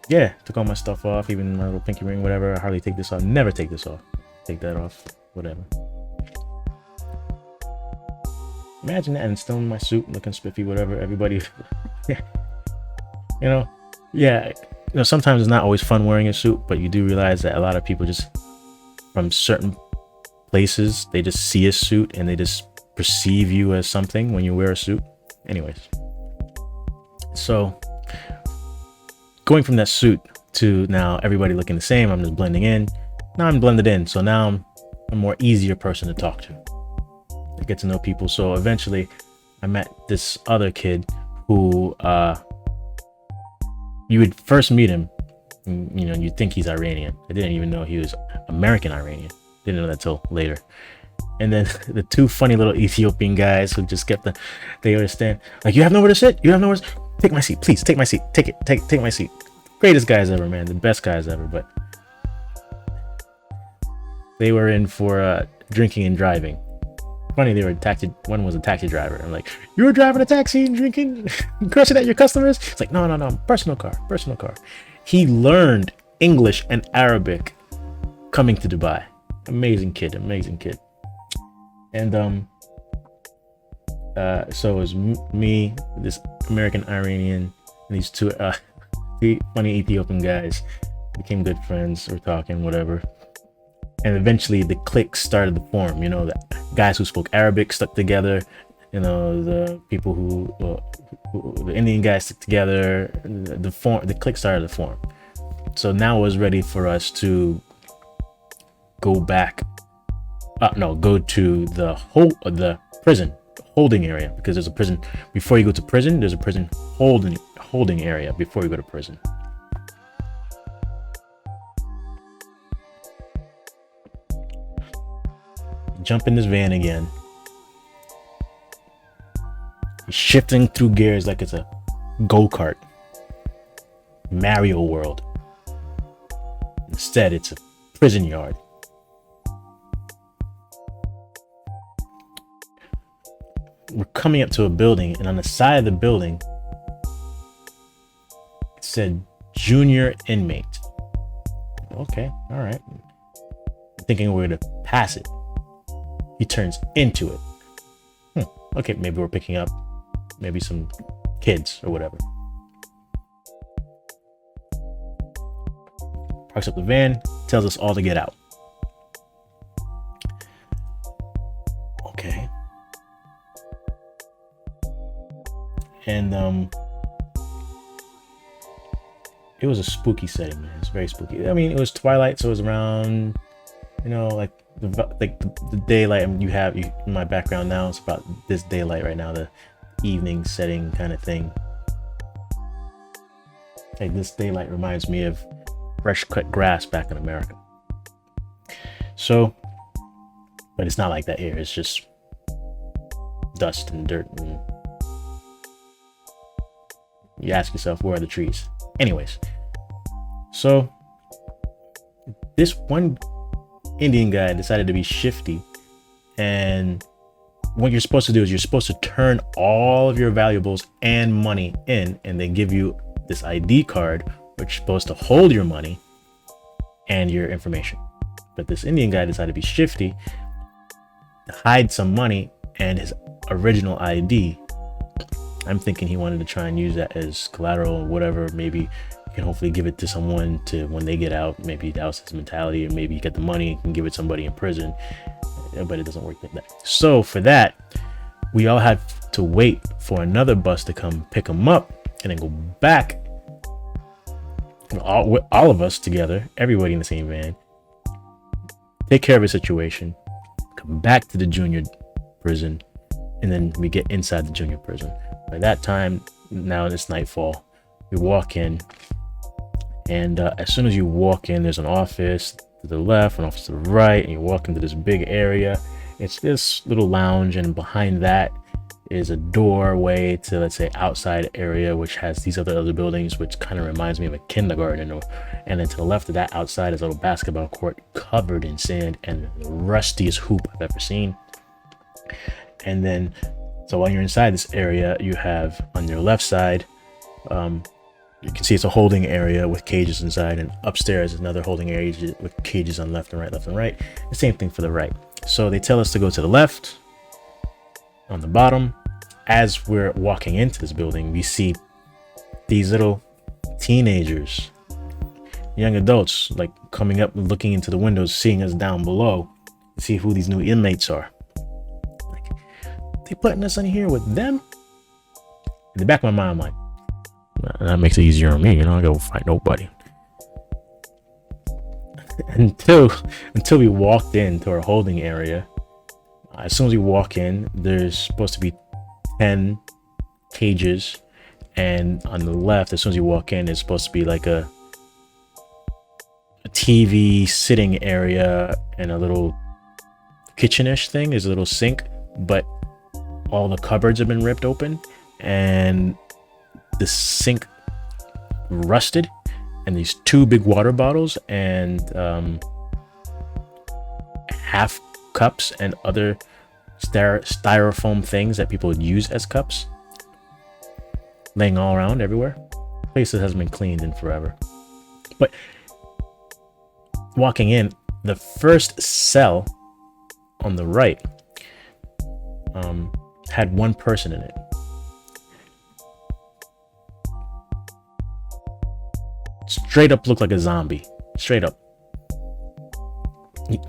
Yeah, took all my stuff off, even my little pinky ring, whatever. I hardly take this off. Never take this off. Take that off, whatever. Imagine that, and still in my suit, looking spiffy, whatever. Everybody, sometimes it's not always fun wearing a suit, but you do realize that a lot of people just, from certain places, they just see a suit and they just perceive you as something when you wear a suit. Anyways, so going from that suit to now everybody looking the same, I'm just blending in. Now I'm blended in, so now I'm a more easier person to talk to. I get to know people. So eventually I met this other kid who you would first meet him, and, you'd think he's Iranian. I didn't even know he was American Iranian. Didn't know that till later. And then the two funny little Ethiopian guys who just kept they understand, like, you have nowhere to sit, take my seat, please, take my seat, take my seat. Greatest guys ever, man, the best guys ever. But they were in for drinking and driving. Funny, one was a taxi driver. I'm like, you were driving a taxi and drinking, cursing at your customers? It's like, no, personal car. He learned English and Arabic coming to Dubai. Amazing kid. And so it was me, this American Iranian, and these two the funny Ethiopian guys. Became good friends. We're talking, whatever. And eventually the cliques started to form. The guys who spoke Arabic stuck together. The people who the Indian guys stuck together. The clique started to form. So now it was ready for us to go to the prison holding area, because there's a prison before you go to prison. There's a prison holding area before you go to prison. Jump in this van again. Shifting through gears like it's a go-kart. Mario World. Instead, it's a prison yard. We're coming up to a building, and on the side of the building, it said junior inmate. Okay, all right. Thinking we're gonna pass it. He turns into it. Okay, maybe we're picking up maybe some kids or whatever. Parks up the van, tells us all to get out. Okay. And it was a spooky setting, man. It's very spooky. I mean, it was twilight, so it was around, like the daylight. You have in my background now. It's about this daylight right now, the evening setting kind of thing. Like, this daylight reminds me of fresh cut grass back in America. So, but it's not like that here. It's just dust and dirt, and you ask yourself, where are the trees? Anyways, so this one Indian guy decided to be shifty And what you're supposed to do is you're supposed to turn all of your valuables and money in, and they give you this ID card, which is supposed to hold your money and your information. But this Indian guy decided to be shifty, to hide some money and his original ID. I'm thinking he wanted to try and use that as collateral or whatever. Maybe you can hopefully give it to someone to when they get out. Maybe that was his mentality, or maybe you get the money and give it to somebody in prison. But it doesn't work like that. So for that, we all had to wait for another bus to come pick him up and then go back. All of us together, everybody in the same van, take care of a situation, come back to the junior prison, and then we get inside the junior prison. By that time, now it's nightfall. We walk in, and as soon as you walk in, there's an office to the left, an office to the right, and you walk into this big area. It's this little lounge, and behind that is a doorway to, let's say, outside area, which has these other buildings, which kind of reminds me of a kindergarten. And then to the left of that, outside, is a little basketball court covered in sand and the rustiest hoop I've ever seen. And then, so while you're inside this area, you have on your left side, you can see it's a holding area with cages inside, and upstairs is another holding area with cages on left and right. The same thing for the right. So they tell us to go to the left. On the bottom, as we're walking into this building, we see these little teenagers, young adults, like coming up, looking into the windows, seeing us down below, to see who these new inmates are. Like, they putting us in here with them? In the back of my mind, I'm like, that makes it easier on me, you know, I go fight nobody. Until we walked into our holding area. As soon as we walk in, there's supposed to be 10 cages, and on the left, as soon as you walk in, it's supposed to be like a TV sitting area and a little kitchenish thing. There's a little sink, but all the cupboards have been ripped open, and the sink rusted, and these 2 big water bottles and half cups and other styrofoam things that people would use as cups laying all around everywhere. Place that hasn't been cleaned in forever. But walking in, the first cell on the right had 1 person in it. Straight up looked like a zombie. Straight up.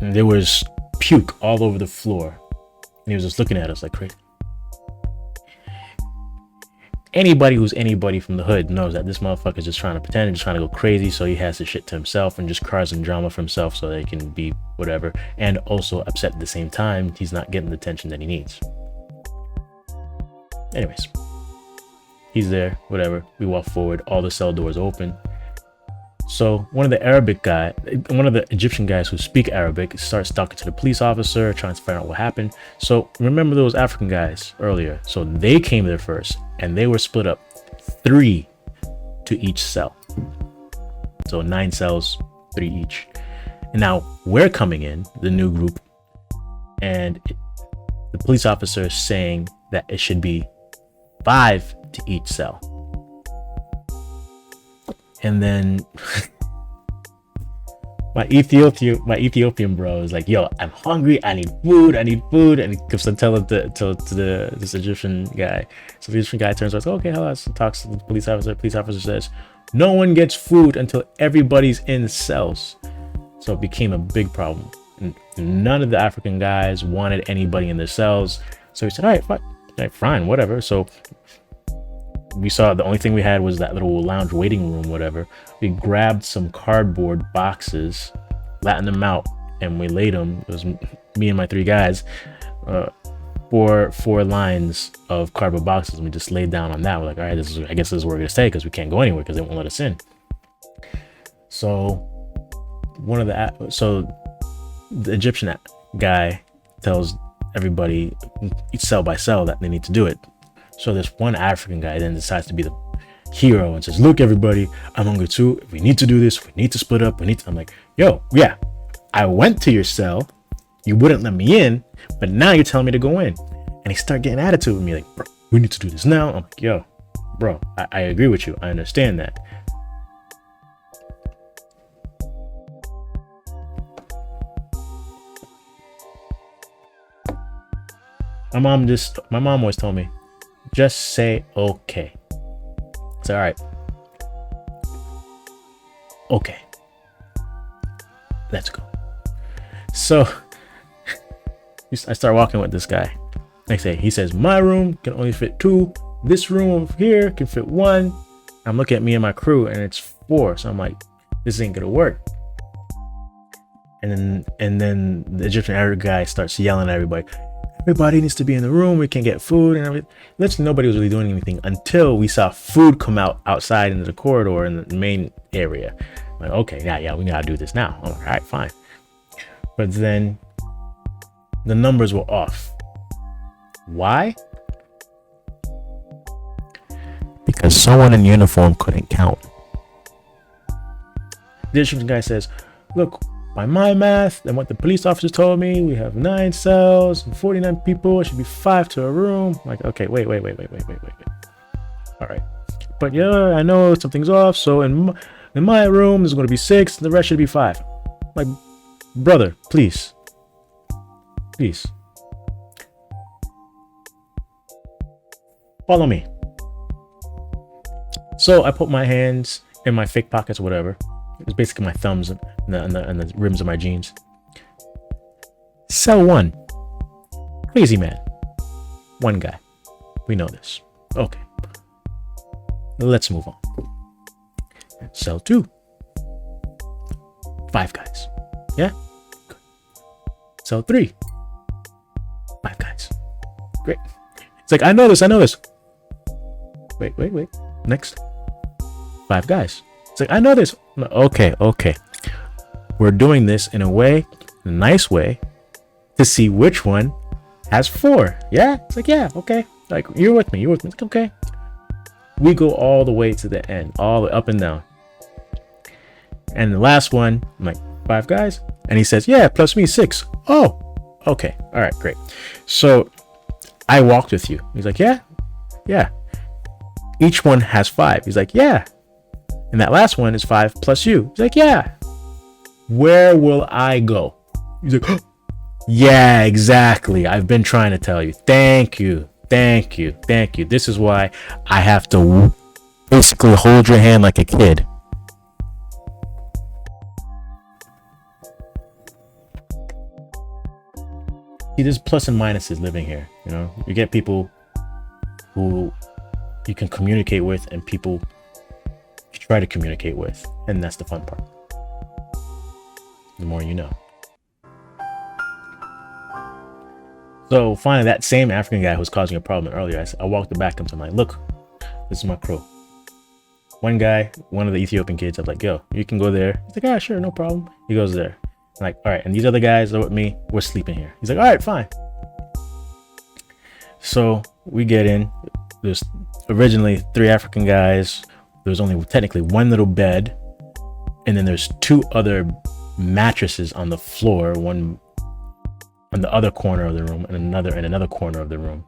There was puke all over the floor, and he was just looking at us like crazy. Anybody who's anybody from the hood knows that this motherfucker's just trying to pretend and just trying to go crazy, so he has this shit to himself and just causing drama for himself so they can be whatever, and also upset at the same time. He's not getting the attention that he needs. Anyways, he's there, whatever. We walk forward, all the cell doors open. So one of the Egyptian guys who speak Arabic starts talking to the police officer, trying to find out what happened. So remember those African guys earlier? So they came there first, and they were split up 3 to each cell. So 9 cells, 3 each. And now we're coming in, the new group, and the police officer is saying that it should be 5 to each cell. And then my Ethiopian bro is like, yo, I'm hungry, I need food, and he keeps on telling this Egyptian guy. So the Egyptian guy turns around, okay, hello, talks to the police officer. Police officer says, no one gets food until everybody's in cells. So it became a big problem. And none of the African guys wanted anybody in their cells. So he said, all right, fine, whatever. So we saw the only thing we had was that little lounge waiting room, whatever. We grabbed some cardboard boxes, flattened them out, and we laid them. It was me and my 3 guys, 4 lines of cardboard boxes, and we just laid down on that. We're like, all right, I guess this is where we're gonna stay because we can't go anywhere because they won't let us in. So the Egyptian guy tells everybody each cell by cell that they need to do it. So this one African guy then decides to be the hero and says, look, everybody, I'm hungry too. If we need to do this, we need to split up. I'm like, yo, yeah, I went to your cell You wouldn't let me in, but now you're telling me to go in. And he started getting attitude with me, like, bro, we need to do this now. I'm like, yo, bro, I agree with you. I understand that. My mom always told me, just say okay. It's all right. Okay. Let's go. So I start walking with this guy. Next day, he says, my room can only fit 2. This room over here can fit 1. I'm looking at me and my crew, and it's 4. So I'm like, this ain't gonna work. And then the Egyptian Arab guy starts yelling at everybody. Everybody needs to be in the room. We can't get food and everything. Literally, nobody was really doing anything until we saw food come out outside into the corridor in the main area. I'm like, okay, yeah, we gotta do this now. I'm like, all right, fine. But then the numbers were off. Why? Because someone in uniform couldn't count. The Egyptian guy says, look, by my math and what the police officers told me, we have 9 cells and 49 people. It should be 5 to a room. I'm like, okay, wait. All right. But yeah, I know something's off. So in my room, there's going to be 6. And the rest should be 5. Like, brother, please. Follow me. So I put my hands in my fake pockets or whatever. It's basically my thumbs and the rims of my jeans. Cell 1. Crazy man. 1 guy. We know this. Okay. Let's move on. Cell 2. 5 guys. Yeah? Good. Cell 3. 5 guys. Great. It's like, I know this. Wait. Next. 5 guys. It's like, I know this. Okay. We're doing this in a nice way, to see which one has 4. Yeah? It's like, yeah, okay. Like, you're with me. It's like, okay. We go all the way to the end, all the way up and down. And the last one, I'm like, 5 guys? And he says, yeah, plus me, 6. Oh, okay. All right, great. So I walked with you. He's like, yeah. Each one has 5. He's like, yeah. And that last one is 5 plus you. He's like, yeah. Where will I go? He's like, oh, yeah, exactly. I've been trying to tell you. Thank you. This is why I have to basically hold your hand like a kid. See, there's plus and minuses living here. You know, you get people who you can communicate with and people you try to communicate with, and that's the fun part. The more you know. So finally, that same African guy who was causing a problem earlier, I walked the back up to him. I'm like, look, this is my crew. One guy, one of the Ethiopian kids, I was like, yo, you can go there. He's like, yeah, sure, no problem. He goes there. I'm like, all right, and these other guys are with me. We're sleeping here. He's like, all right, fine. So we get in. There's originally 3 African guys. There's only technically 1 little bed, and then there's 2 other mattresses on the floor, one on the other corner of the room and another in another corner of the room.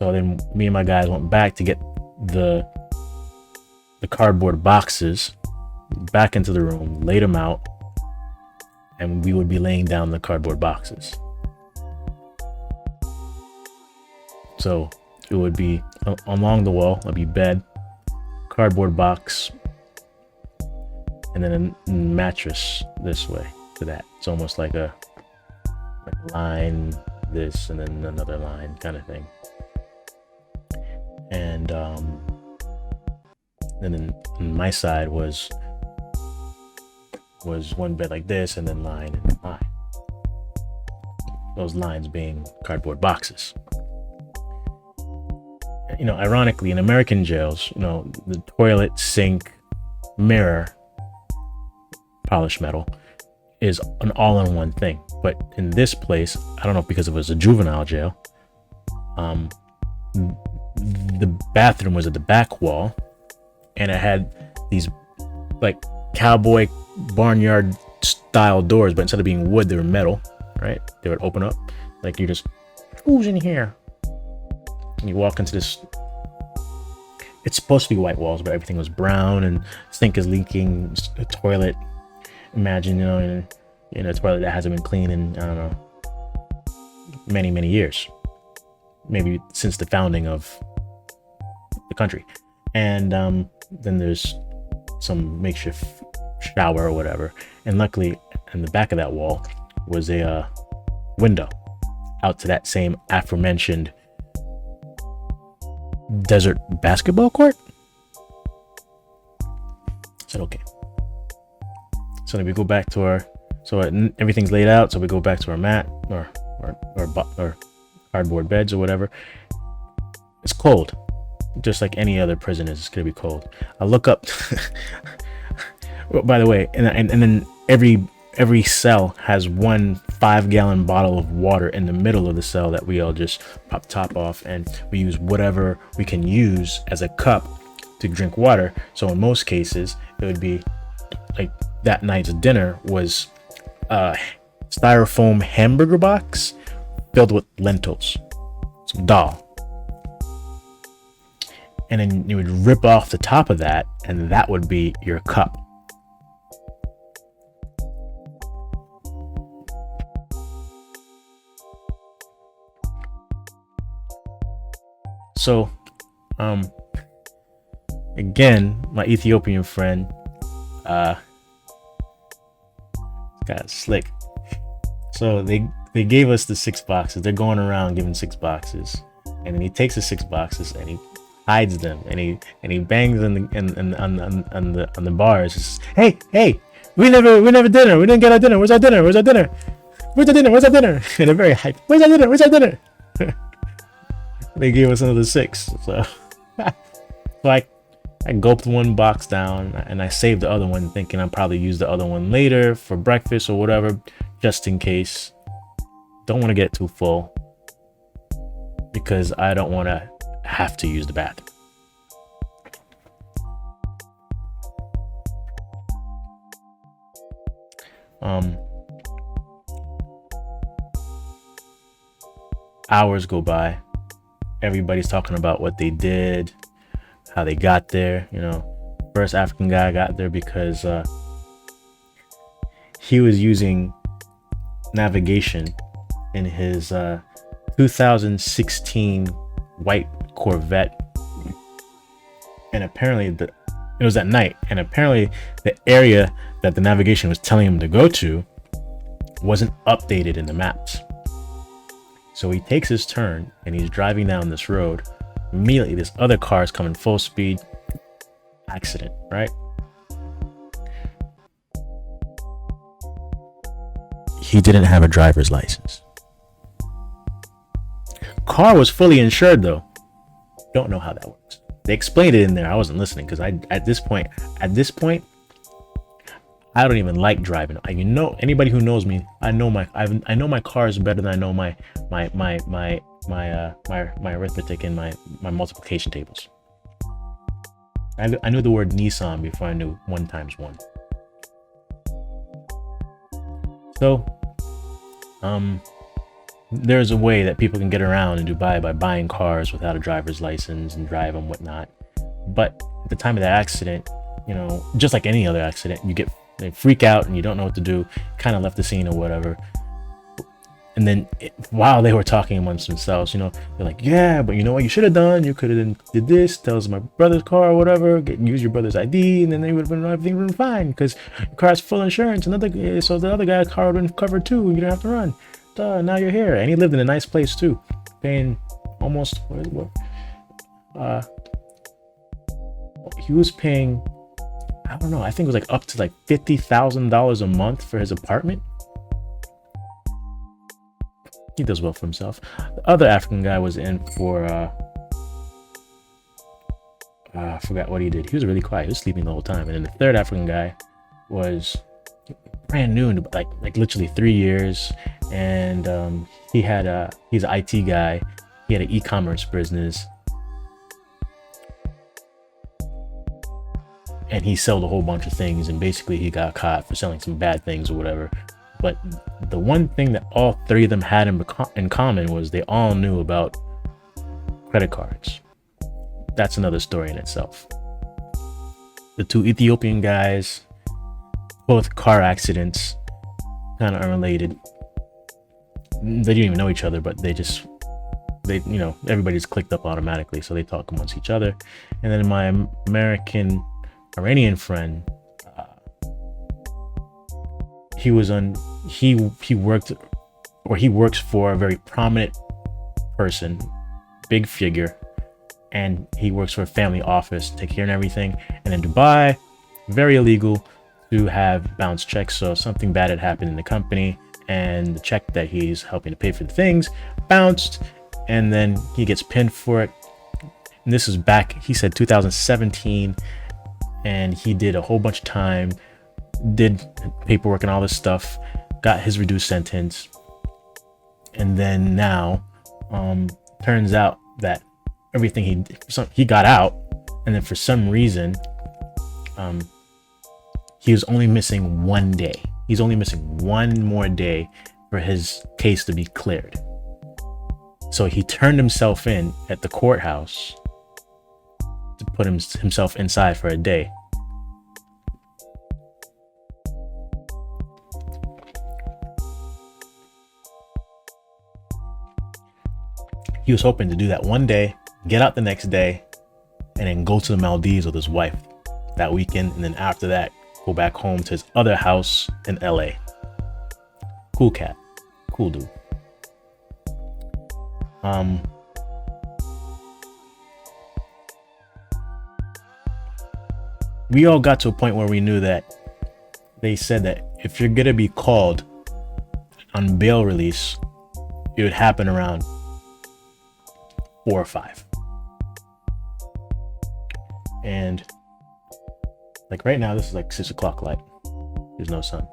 So then me and my guys went back to get the cardboard boxes back into the room, laid them out, and we would be laying down the cardboard boxes. So it would be along the wall, it'd be bed, cardboard box, and then a mattress this way to that. It's almost like a line, this, and then another line kind of thing. And then my side was 1 bed like this, and then line and line. Those lines being cardboard boxes. You know, ironically, in American jails, you know, the toilet, sink, mirror, polished metal is an all-in-one thing. But in this place, I don't know if because it was a juvenile jail, the bathroom was at the back wall, and it had these like cowboy barnyard style doors, but instead of being wood, they were metal, right? They would open up, like you just, who's in here? And you walk into this. It's supposed to be white walls, but everything was brown, and sink is leaking. A toilet, imagine, in a toilet that hasn't been cleaned in, I don't know, many years, maybe since the founding of the country. And then there's some makeshift shower or whatever, and luckily in the back of that wall was a window out to that same aforementioned desert basketball court. I said okay. So then we go back to our, everything's laid out, so we go back to our mat or cardboard beds or whatever. It's cold, just like any other prison is. It's gonna be cold. I look up. By the way, and then every cell has one 5-gallon bottle of water in the middle of the cell that we all just pop the top off, and we use whatever we can use as a cup to drink water. So in most cases, it would be like that night's dinner was a styrofoam hamburger box filled with lentils, some dal. And then you would rip off the top of that, and that would be your cup. So, again, my Ethiopian friend, got slick. So they gave us the 6 boxes. They're going around giving 6 boxes, and then he takes the 6 boxes and he hides them, and he bangs on the bars. Says, hey, we never dinner. We didn't get our dinner. Where's our dinner? Where's our dinner? Where's our dinner? Where's our dinner? And they're very hyped. Where's our dinner? Where's our dinner? They gave us another 6. So I gulped one box down, and I saved the other one, thinking I'll probably use the other one later for breakfast or whatever, just in case. Don't want to get too full because I don't want to have to use the bathroom. Hours go by. Everybody's talking about what they did, how they got there. First African guy got there because he was using navigation in his 2016 white Corvette, and apparently it was at night, and apparently the area that the navigation was telling him to go to wasn't updated in the maps. So he takes his turn and he's driving down this road. Immediately this other car is coming full speed. Accident, right? He didn't have a driver's license. Car was fully insured though. Don't know how that works. They explained it in there. I wasn't listening because at this point, I don't even like driving. Anybody who knows me, I know my cars better than I know my arithmetic and my multiplication tables. I knew the word Nissan before I knew 1 times 1. So, there's a way that people can get around in Dubai by buying cars without a driver's license and drive them, whatnot. But at the time of that accident, just like any other accident, they freak out and you don't know what to do. Kind of left the scene or whatever. And then while they were talking amongst themselves, they're like, yeah, but you know what you should have done? You could have did this, tells my brother's car or whatever, use your brother's ID, and then they would have been everything would have been fine because your car's full insurance. So the other guy's car would have been covered too. You don't have to run. Now you're here. And he lived in a nice place too, paying almost he was paying, I don't know, I think it was like up to like $50,000 a month for his apartment. He does well for himself. The other African guy was in for I forgot what he did. He was really quiet. He was sleeping the whole time. And then the third African guy was brand new, like literally 3 years. And he's an IT guy. He had an e-commerce business. And he sold a whole bunch of things, and basically he got caught for selling some bad things or whatever. But the one thing that all three of them had in common was they all knew about credit cards. That's another story in itself. The two Ethiopian guys, both car accidents, kind of unrelated. They didn't even know each other, but everybody just clicked up automatically, so they talk amongst each other. And then my American Iranian friend, he works for a very prominent person, big figure, and he works for a family office, take care of everything. And in Dubai, very illegal to have bounce checks. So something bad had happened in the company, and the check that he's helping to pay for the things bounced, and then he gets pinned for it. And this is back, he said 2017, and he did a whole bunch of time, did paperwork and all this stuff, got his reduced sentence. And then now turns out that everything he got out, and then for some reason he was only missing 1 day. He's only missing one more day for his case to be cleared. So he turned himself in at the courthouse to put himself inside for a day. He was hoping to do that 1 day, get out the next day, and then go to the Maldives with his wife that weekend. And then after that, go back home to his other house in LA. Cool cat. Cool dude. We all got to a point where we knew that they said that if you're gonna be called on bail release, it would happen around 4 or 5. And like right now, this is like 6 o'clock light. There's no sun.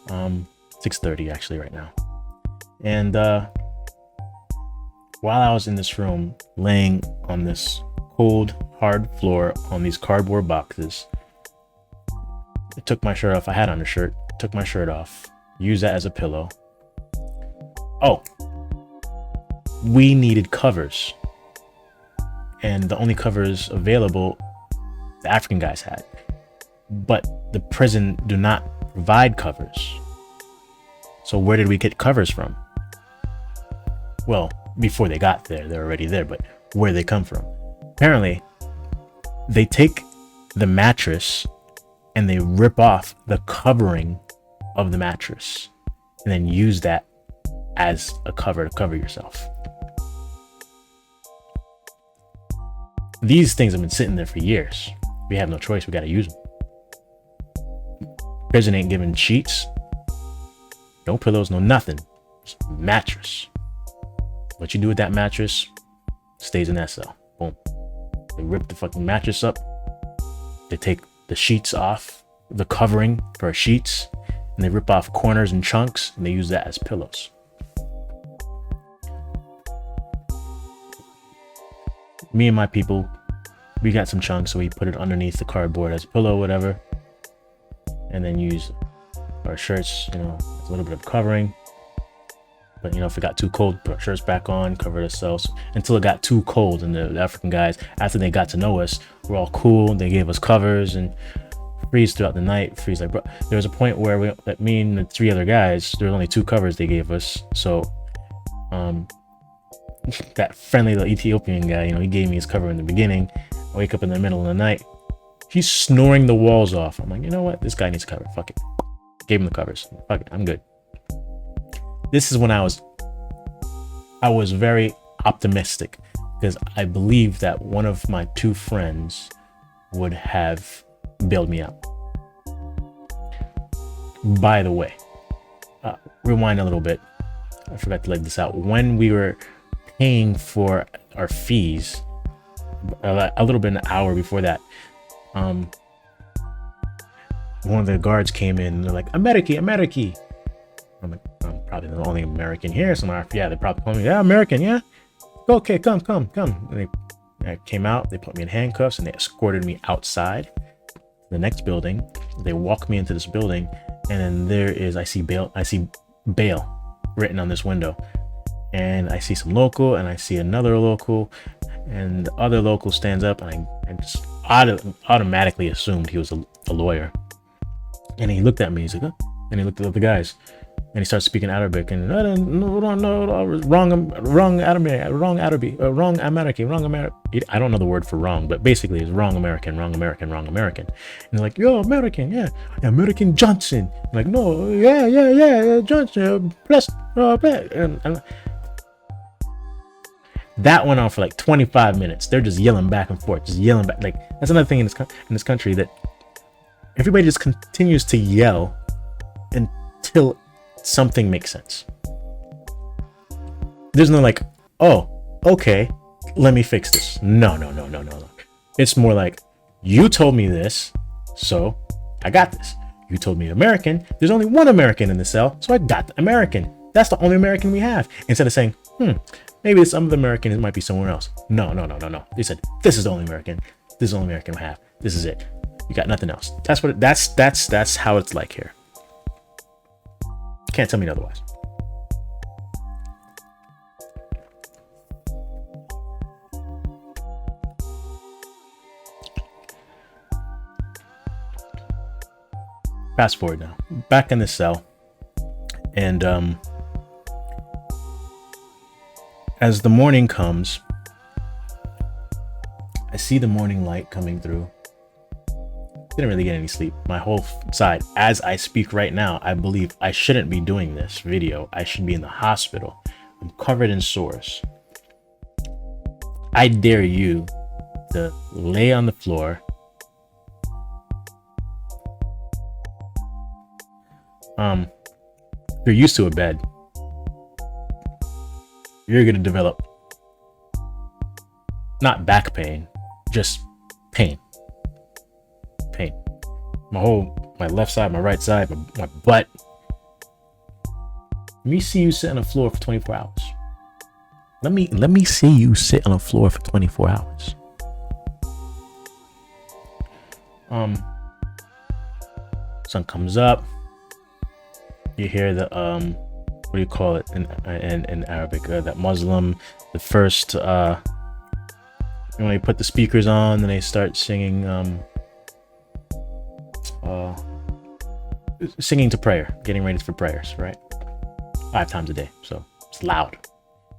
6:30 actually right now. And while I was in this room laying on this cold hard floor on these cardboard boxes, I took my shirt off. I had on a shirt, took my shirt off, used that as a pillow. Oh, we needed covers, and the only covers available the African guys had, but the prison do not provide covers. So where did we get covers from? Well, before they got there, they're already there, but where they come from? Apparently, they take the mattress and they rip off the covering of the mattress and then use that as a cover to cover yourself. These things have been sitting there for years. We have no choice. We got to use them. Prison ain't giving sheets, no pillows, no nothing. Just mattress. What you do with that mattress stays in that cell. Boom. They rip the fucking mattress up. They take the sheets off, the covering for sheets, and they rip off corners and chunks, and they use that as pillows. Me and my people, we got some chunks, so we put it underneath the cardboard as a pillow, whatever, and then use our shirts, as a little bit of covering. But if it got too cold, put our shirts back on, cover ourselves until it got too cold. And the African guys, after they got to know us, we're all cool. They gave us covers and freeze throughout the night. Freeze like, bro. There was a point where me and the 3 other guys, there was only 2 covers they gave us. So, that friendly little Ethiopian guy, he gave me his cover in the beginning. I wake up in the middle of the night, he's snoring the walls off. I'm like, you know what? This guy needs a cover. Fuck it. Gave him the covers. Fuck it. I'm good. This is when I was very optimistic because I believed that one of my 2 friends would have bailed me out. By the way, rewind a little bit. I forgot to let this out. When we were paying for our fees, a little bit an hour before that, one of the guards came in and they're like, American. I'm like, I'm probably the only American here. So they probably called me, yeah, American, yeah. Okay, come. And I came out, they put me in handcuffs and they escorted me outside the next building. They walked me into this building And then there is, I see bail written on this window. And I see some local, and I see another local, and the other local stands up, and I just automatically assumed he was a lawyer. And he looked at me, he's like, huh? And he looked at the guys, and he starts speaking Arabic, and wrong American. I don't know the word for wrong, but basically it's wrong American. And they're like, yo, American, yeah, American Johnson. I'm like, no, yeah, Johnson, press, and that went on for like 25 minutes. They're just yelling back and forth, just yelling back. Like, that's another thing in this country, that everybody just continues to yell until something makes sense. There's no like, oh, okay, let me fix this. No. It's more like, you told me this, so I got this. You told me American. There's only one American in the cell, so I got the American. That's the only American we have. Instead of saying, maybe some of the American, it might be somewhere else. No. They said, this is the only American. This is the only American we have. This is it. You got nothing else. That's how it's like here. Can't tell me otherwise. Fast forward now, back in the cell, and as the morning comes, I see the morning light coming through. Didn't really get any sleep. My whole side, as I speak right now, I believe I shouldn't be doing this video. I should be in the hospital. I'm covered in sores. I dare you to lay on the floor. You're used to a bed. You're gonna develop not back pain, just pain. My left side, my right side, my butt. Let me see you sit on the floor for 24 hours. Let me see you sit on the floor for 24 hours. Sun comes up. You hear the what do you call it in Arabic? That Muslim, the first when they put the speakers on, then they start singing singing to prayer, getting ready for prayers, right? 5 times a day, so it's loud.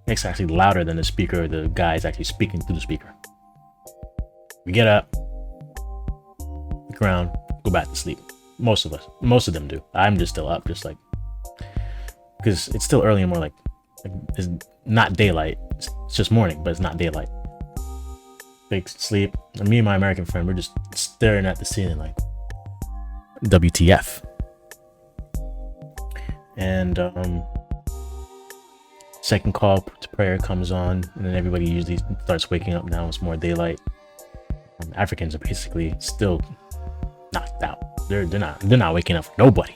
It's actually louder than the speaker. The guy is actually speaking through the speaker. We get up, the ground, go back to sleep. Most of them do. I'm just still up, just like, because it's still early and more like it's not daylight. It's just morning, but it's not daylight. Big sleep. And me and my American friend, we're just staring at the ceiling like, WTF. And second call to prayer comes on, and then everybody usually starts waking up. Now it's more daylight. Africans are basically still knocked out. They're not waking up for nobody.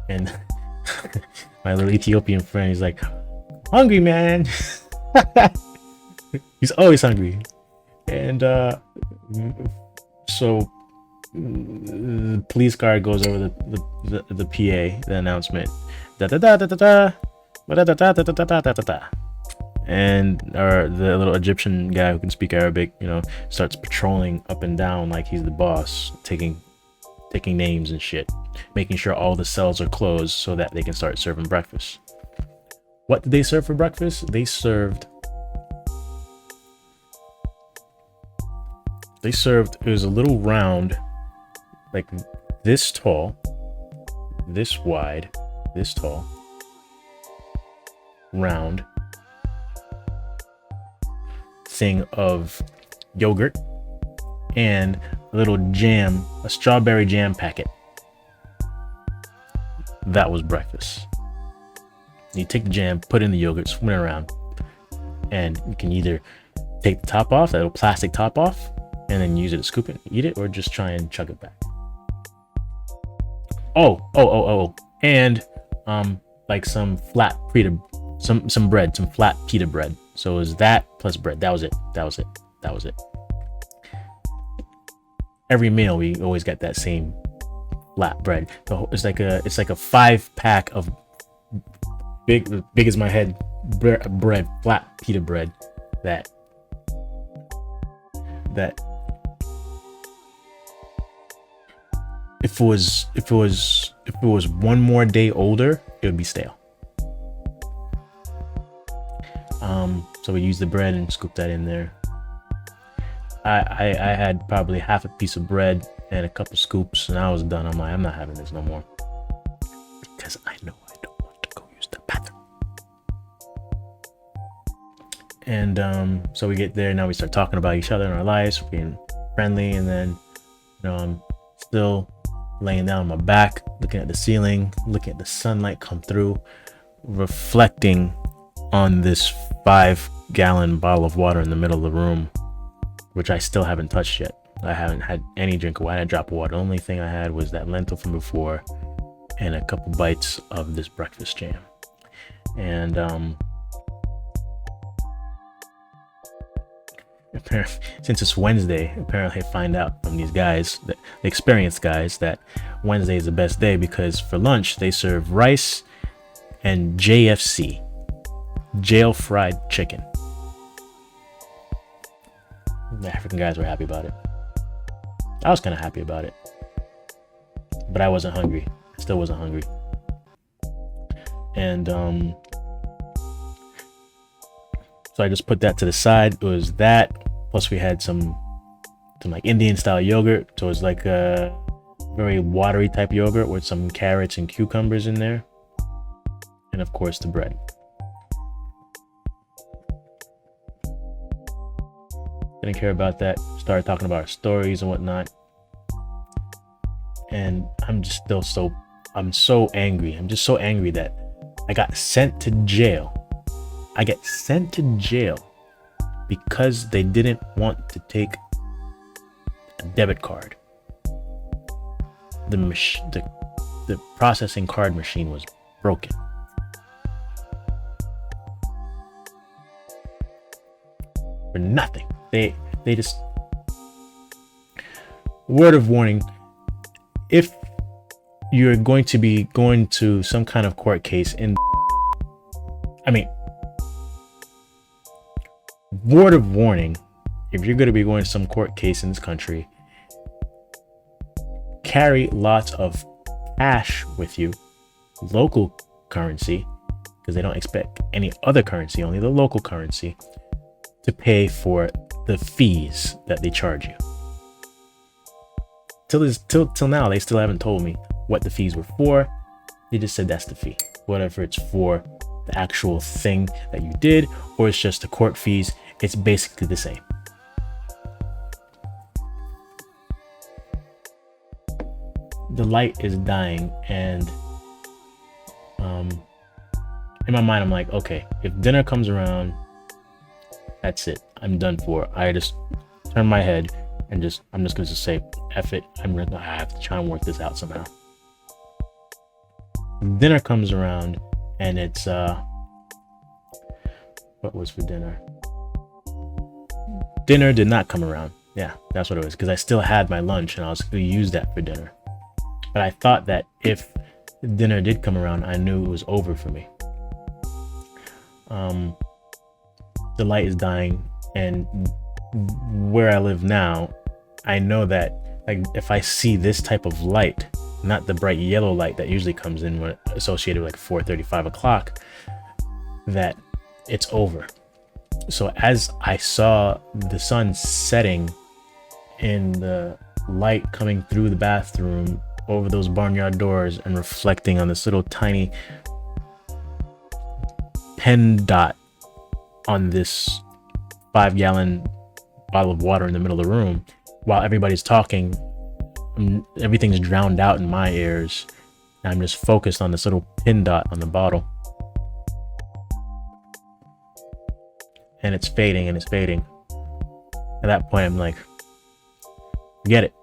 And my little Ethiopian friend, he's like, hungry, man. He's always hungry. And so the police car goes over the PA, the announcement, and the little Egyptian guy who can speak Arabic, starts patrolling up and down like he's the boss, taking names and shit, making sure all the cells are closed so that they can start serving breakfast. What did they serve for breakfast? They served, it was a little round, like this tall, this wide, this tall, round thing of yogurt and a little jam, a strawberry jam packet. That was breakfast. You take the jam, put in the yogurt, swim it around, and you can either take the top off, that little plastic top off, and then use it to scoop it, eat it, or just try and chug it back. And like some flat pita, some bread, some flat pita bread. So it was that plus bread. That was it. Every meal we always got that same flat bread. It's like a 5-pack of big as my head bread, flat pita bread that if it was one more day older, it would be stale. So we used the bread and scooped that in there. I had probably half a piece of bread and a couple scoops, and I was done. I'm like, I'm not having this no more, because I know I don't want to go use the bathroom. And so we get there. Now we start talking about each other and our lives, being friendly, and then I'm still laying down on my back, looking at the ceiling, looking at the sunlight come through, reflecting on this 5-gallon bottle of water in the middle of the room, which I still haven't touched yet. I haven't had any drink of water. I had a drop of water. The only thing I had was that lentil from before and a couple bites of this breakfast jam. And since it's Wednesday, apparently I find out from these guys, the experienced guys, that Wednesday is the best day because for lunch they serve rice and JFC, jail fried chicken. The African guys were happy about it. I was kind of happy about it, but I wasn't hungry. I still wasn't hungry. And so I just put that to the side. It was that, plus we had some like Indian style yogurt. So it's like a very watery type yogurt with some carrots and cucumbers in there, and of course the bread. Didn't care about that. Started talking about our stories and whatnot. And I'm so angry. I'm just so angry that I got sent to jail. I get sent to jail because they didn't want to take a debit card. The processing card machine was broken. For nothing. They just, word of warning, if you're going to be going to some kind of court case word of warning, if you're going to be going to some court case in this country, carry lots of cash with you, local currency, because they don't expect any other currency, only the local currency, to pay for the fees that they charge you. Till now, they still haven't told me what the fees were for. They just said that's the fee. Whatever it's for, the actual thing that you did, or it's just the court fees, it's basically the same. The light is dying, and in my mind, I'm like, okay, if dinner comes around, that's it. I'm done for. I just turn my head and I'm just gonna say, F it. I have to try and work this out somehow. Dinner comes around, and it's what was for dinner? Dinner did not come around. Yeah, that's what it was, because I still had my lunch and I was gonna use that for dinner. But I thought that if dinner did come around, I knew it was over for me. The light is dying, and where I live now, I know that, like, if I see this type of light, not the bright yellow light that usually comes in when associated with like 4:30, 5 o'clock, that it's over. So as I saw the sun setting and the light coming through the bathroom over those barnyard doors and reflecting on this little tiny pen dot on this 5-gallon bottle of water in the middle of the room, while everybody's talking, everything's drowned out in my ears, and I'm just focused on this little pin dot on the bottle, and it's fading and it's fading. At that point, I'm like, forget it.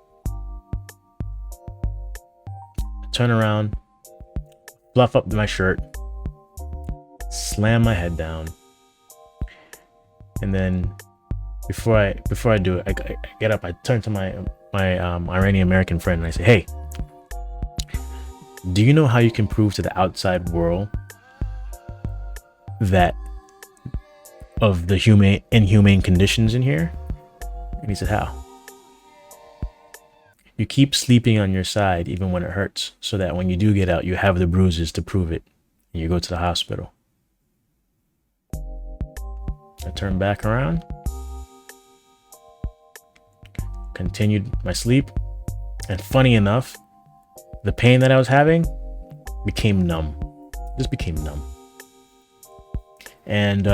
I turn around, fluff up my shirt, slam my head down, and then before I do it, I get up, I turn to my Iranian American friend and I say, hey, do you know how you can prove to the outside world that of the inhumane conditions in here? And he said, how? You keep sleeping on your side even when it hurts, so that when you do get out, you have the bruises to prove it. And you go to the hospital. I turned back around, continued my sleep, and funny enough, the pain that I was having became numb. Just became numb. And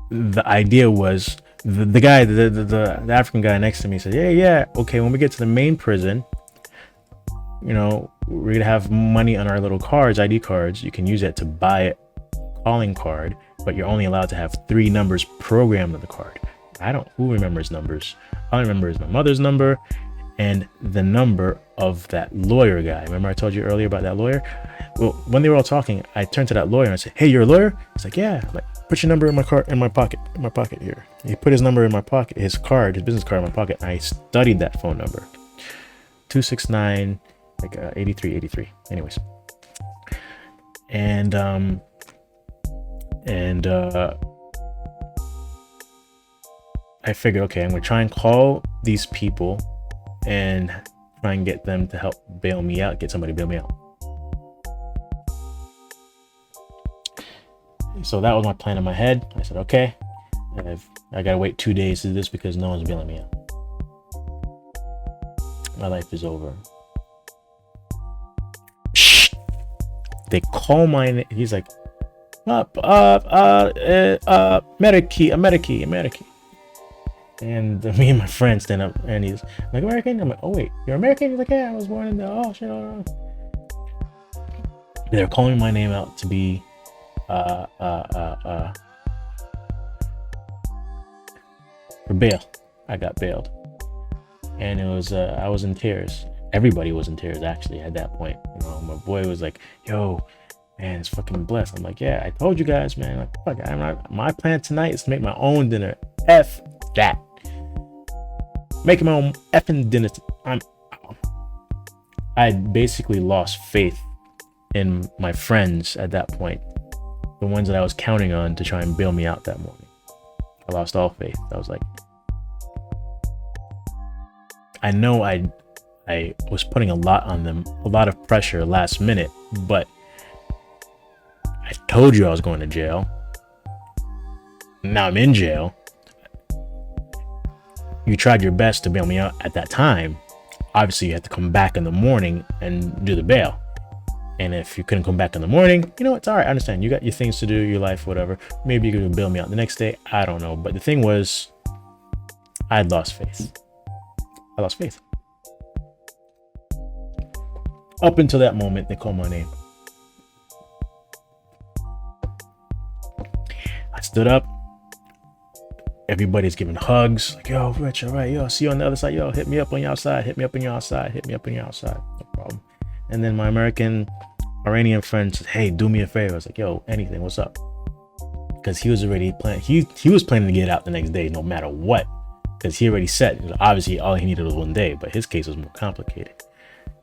the idea was, the guy, the African guy next to me said, yeah, okay, when we get to the main prison, you know, we're gonna have money on our little cards, ID cards. You can use that to buy a calling card, but you're only allowed to have 3 numbers programmed on the card. Who remembers numbers? All I remember is my mother's number and the number of that lawyer guy. Remember I told you earlier about that lawyer? Well, when they were all talking, I turned to that lawyer and I said, hey, you're a lawyer? He's like, yeah. I'm like, put your number in my pocket here. He put his number in my pocket, his business card in my pocket. I studied that phone number. 269, 8383. Anyways. And I figured, okay, I'm gonna try and call these people and try and get them to help bail me out, get somebody to bail me out. So that was my plan in my head. I said, okay, I gotta wait 2 days to do this because no one's bailing me out. My life is over. Shh. They call my name. He's like, American. And me and my friend stand up and he's like, American? I'm like, oh wait, you're American? He's like, yeah, I was born in the, oh shit, oh. They're calling my name out to be for bail. I got bailed. And it was I was in tears. Everybody was in tears actually at that point. You know, my boy was like, yo, man, it's fucking blessed. I'm like, yeah, I told you guys, man. Like, fuck, my plan tonight is to make my own dinner. F that. Making my own effing dinner. I basically lost faith in my friends at that point. The ones that I was counting on to try and bail me out that morning. I lost all faith. I was like, I know I was putting a lot on them, a lot of pressure last minute, but I told you I was going to jail. Now I'm in jail. You tried your best to bail me out at that time. Obviously, you had to come back in the morning and do the bail. And if you couldn't come back in the morning, you know, it's all right. I understand. You got your things to do, your life, whatever. Maybe you could bail me out the next day. I don't know. But the thing was, I'd lost faith. I lost faith. Up until that moment, they called my name. I stood up. Everybody's giving hugs. Like, yo, Rich, all right. Yo, see you on the other side. Yo, hit me up on your outside. Hit me up on your outside. Hit me up on your outside. No problem. And then my Iranian friend said, hey, do me a favor. I was like, yo, anything. What's up? Because he was already planning. He was planning to get out the next day no matter what. Because he already said, obviously, all he needed was 1 day. But his case was more complicated.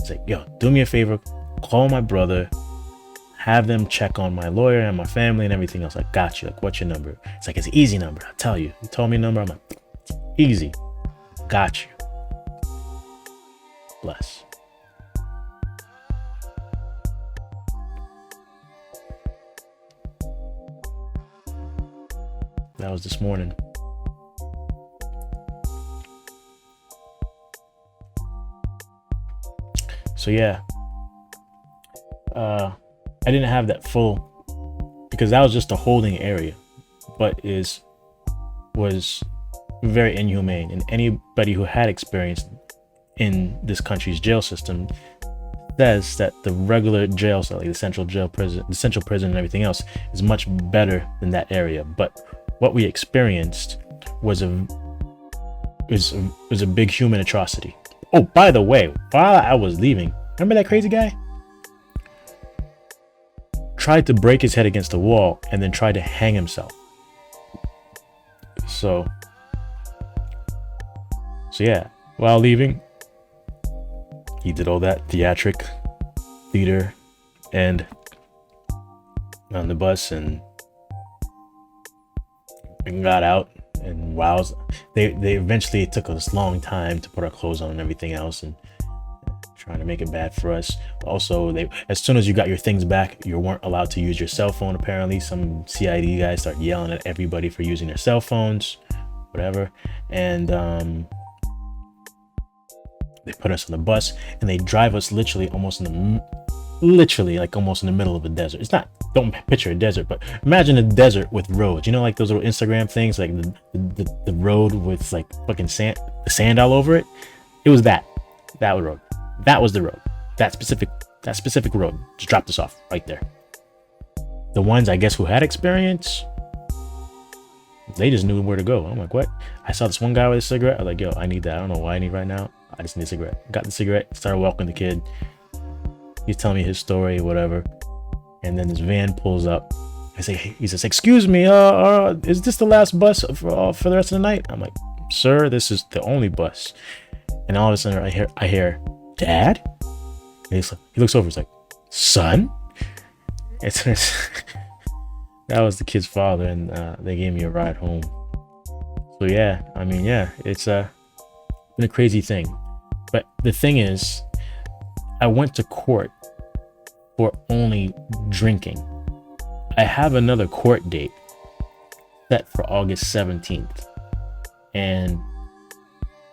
It's like, yo, do me a favor. Call my brother. Have them check on my lawyer and my family and everything else. I got you. Like, what's your number? It's like, it's an easy number. I'll tell you. He told me a number. I'm like, easy. Got you. Bless. That was this morning. So yeah. I didn't have that full, because that was just a holding area, but was very inhumane. And anybody who had experience in this country's jail system says that the regular jail cell, like the central prison and everything else, is much better than that area. But what we experienced was a big human atrocity. Oh, by the way, while I was leaving, remember that crazy guy? Tried to break his head against the wall and then tried to hang himself. So yeah, while leaving, he did all that theater and on the bus and got out. And wow, they eventually, it took us a long time to put our clothes on and everything else, and trying to make it bad for us. Also, they, as soon as you got your things back, you weren't allowed to use your cell phone. Apparently, some CID guys start yelling at everybody for using their cell phones, whatever. And they put us on the bus and they drive us literally almost in the middle of a desert. It's not, don't picture a desert, but imagine a desert with roads. You know, like those little Instagram things, like the road with like fucking sand all over it. It was that road. That was the road. That specific road just dropped us off right there. The ones, I guess, who had experience, they just knew where to go. I'm like, what? I saw this one guy with a cigarette. I was like, yo, I need that. I don't know why I need right now. I just need a cigarette. Got the cigarette, started walking the kid. He's telling me his story, whatever. And then this van pulls up. He says, excuse me, is this the last bus for the rest of the night? I'm like, sir, this is the only bus. And all of a sudden I hear, Dad? And he looks over, he's like, son? It's that was the kid's father, and they gave me a ride home. So yeah, I mean, yeah, it's been a crazy thing. But the thing is, I went to court for only drinking. I have another court date set for August 17th, and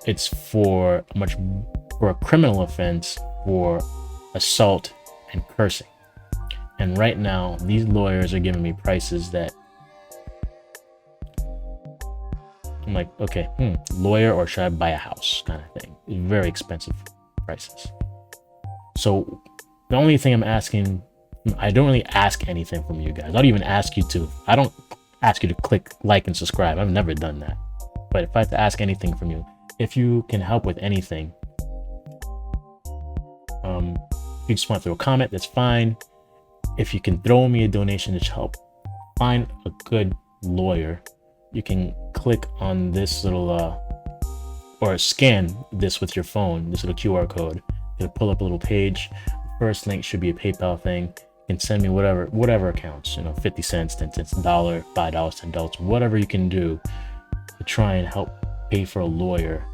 it's for a criminal offense for assault and cursing. And right now, these lawyers are giving me prices that I'm like, okay, lawyer, or should I buy a house, kind of thing. Very expensive prices. So the only thing I'm asking, I don't really ask anything from you guys. I don't ask you to click like and subscribe. I've never done that. But if I have to ask anything from you, if you can help with anything, if you just want to throw a comment, that's fine. If you can throw me a donation to help find a good lawyer, you can click on this little or scan this with your phone, this little QR code. It'll pull up a little page. First link should be a PayPal thing. You can send me whatever accounts, 50 cents, 10 cents, $1, $5, $10, whatever you can do to try and help pay for a lawyer.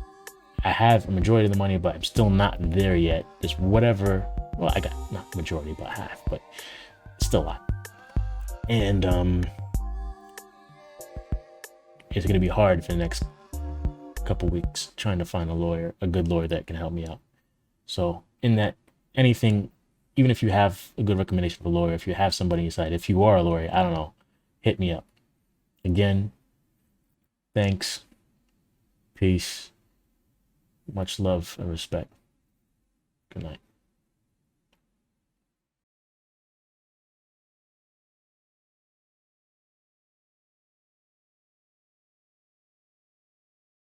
I have a majority of the money, but I'm still not there yet. Just whatever, well, I got not majority, but half, but it's still a lot. And it's going to be hard for the next couple weeks trying to find a good lawyer that can help me out. So in that, anything, even if you have a good recommendation of a lawyer, if you have somebody inside, if you are a lawyer, I don't know, hit me up. Again, thanks. Peace. Much love and respect. Good night.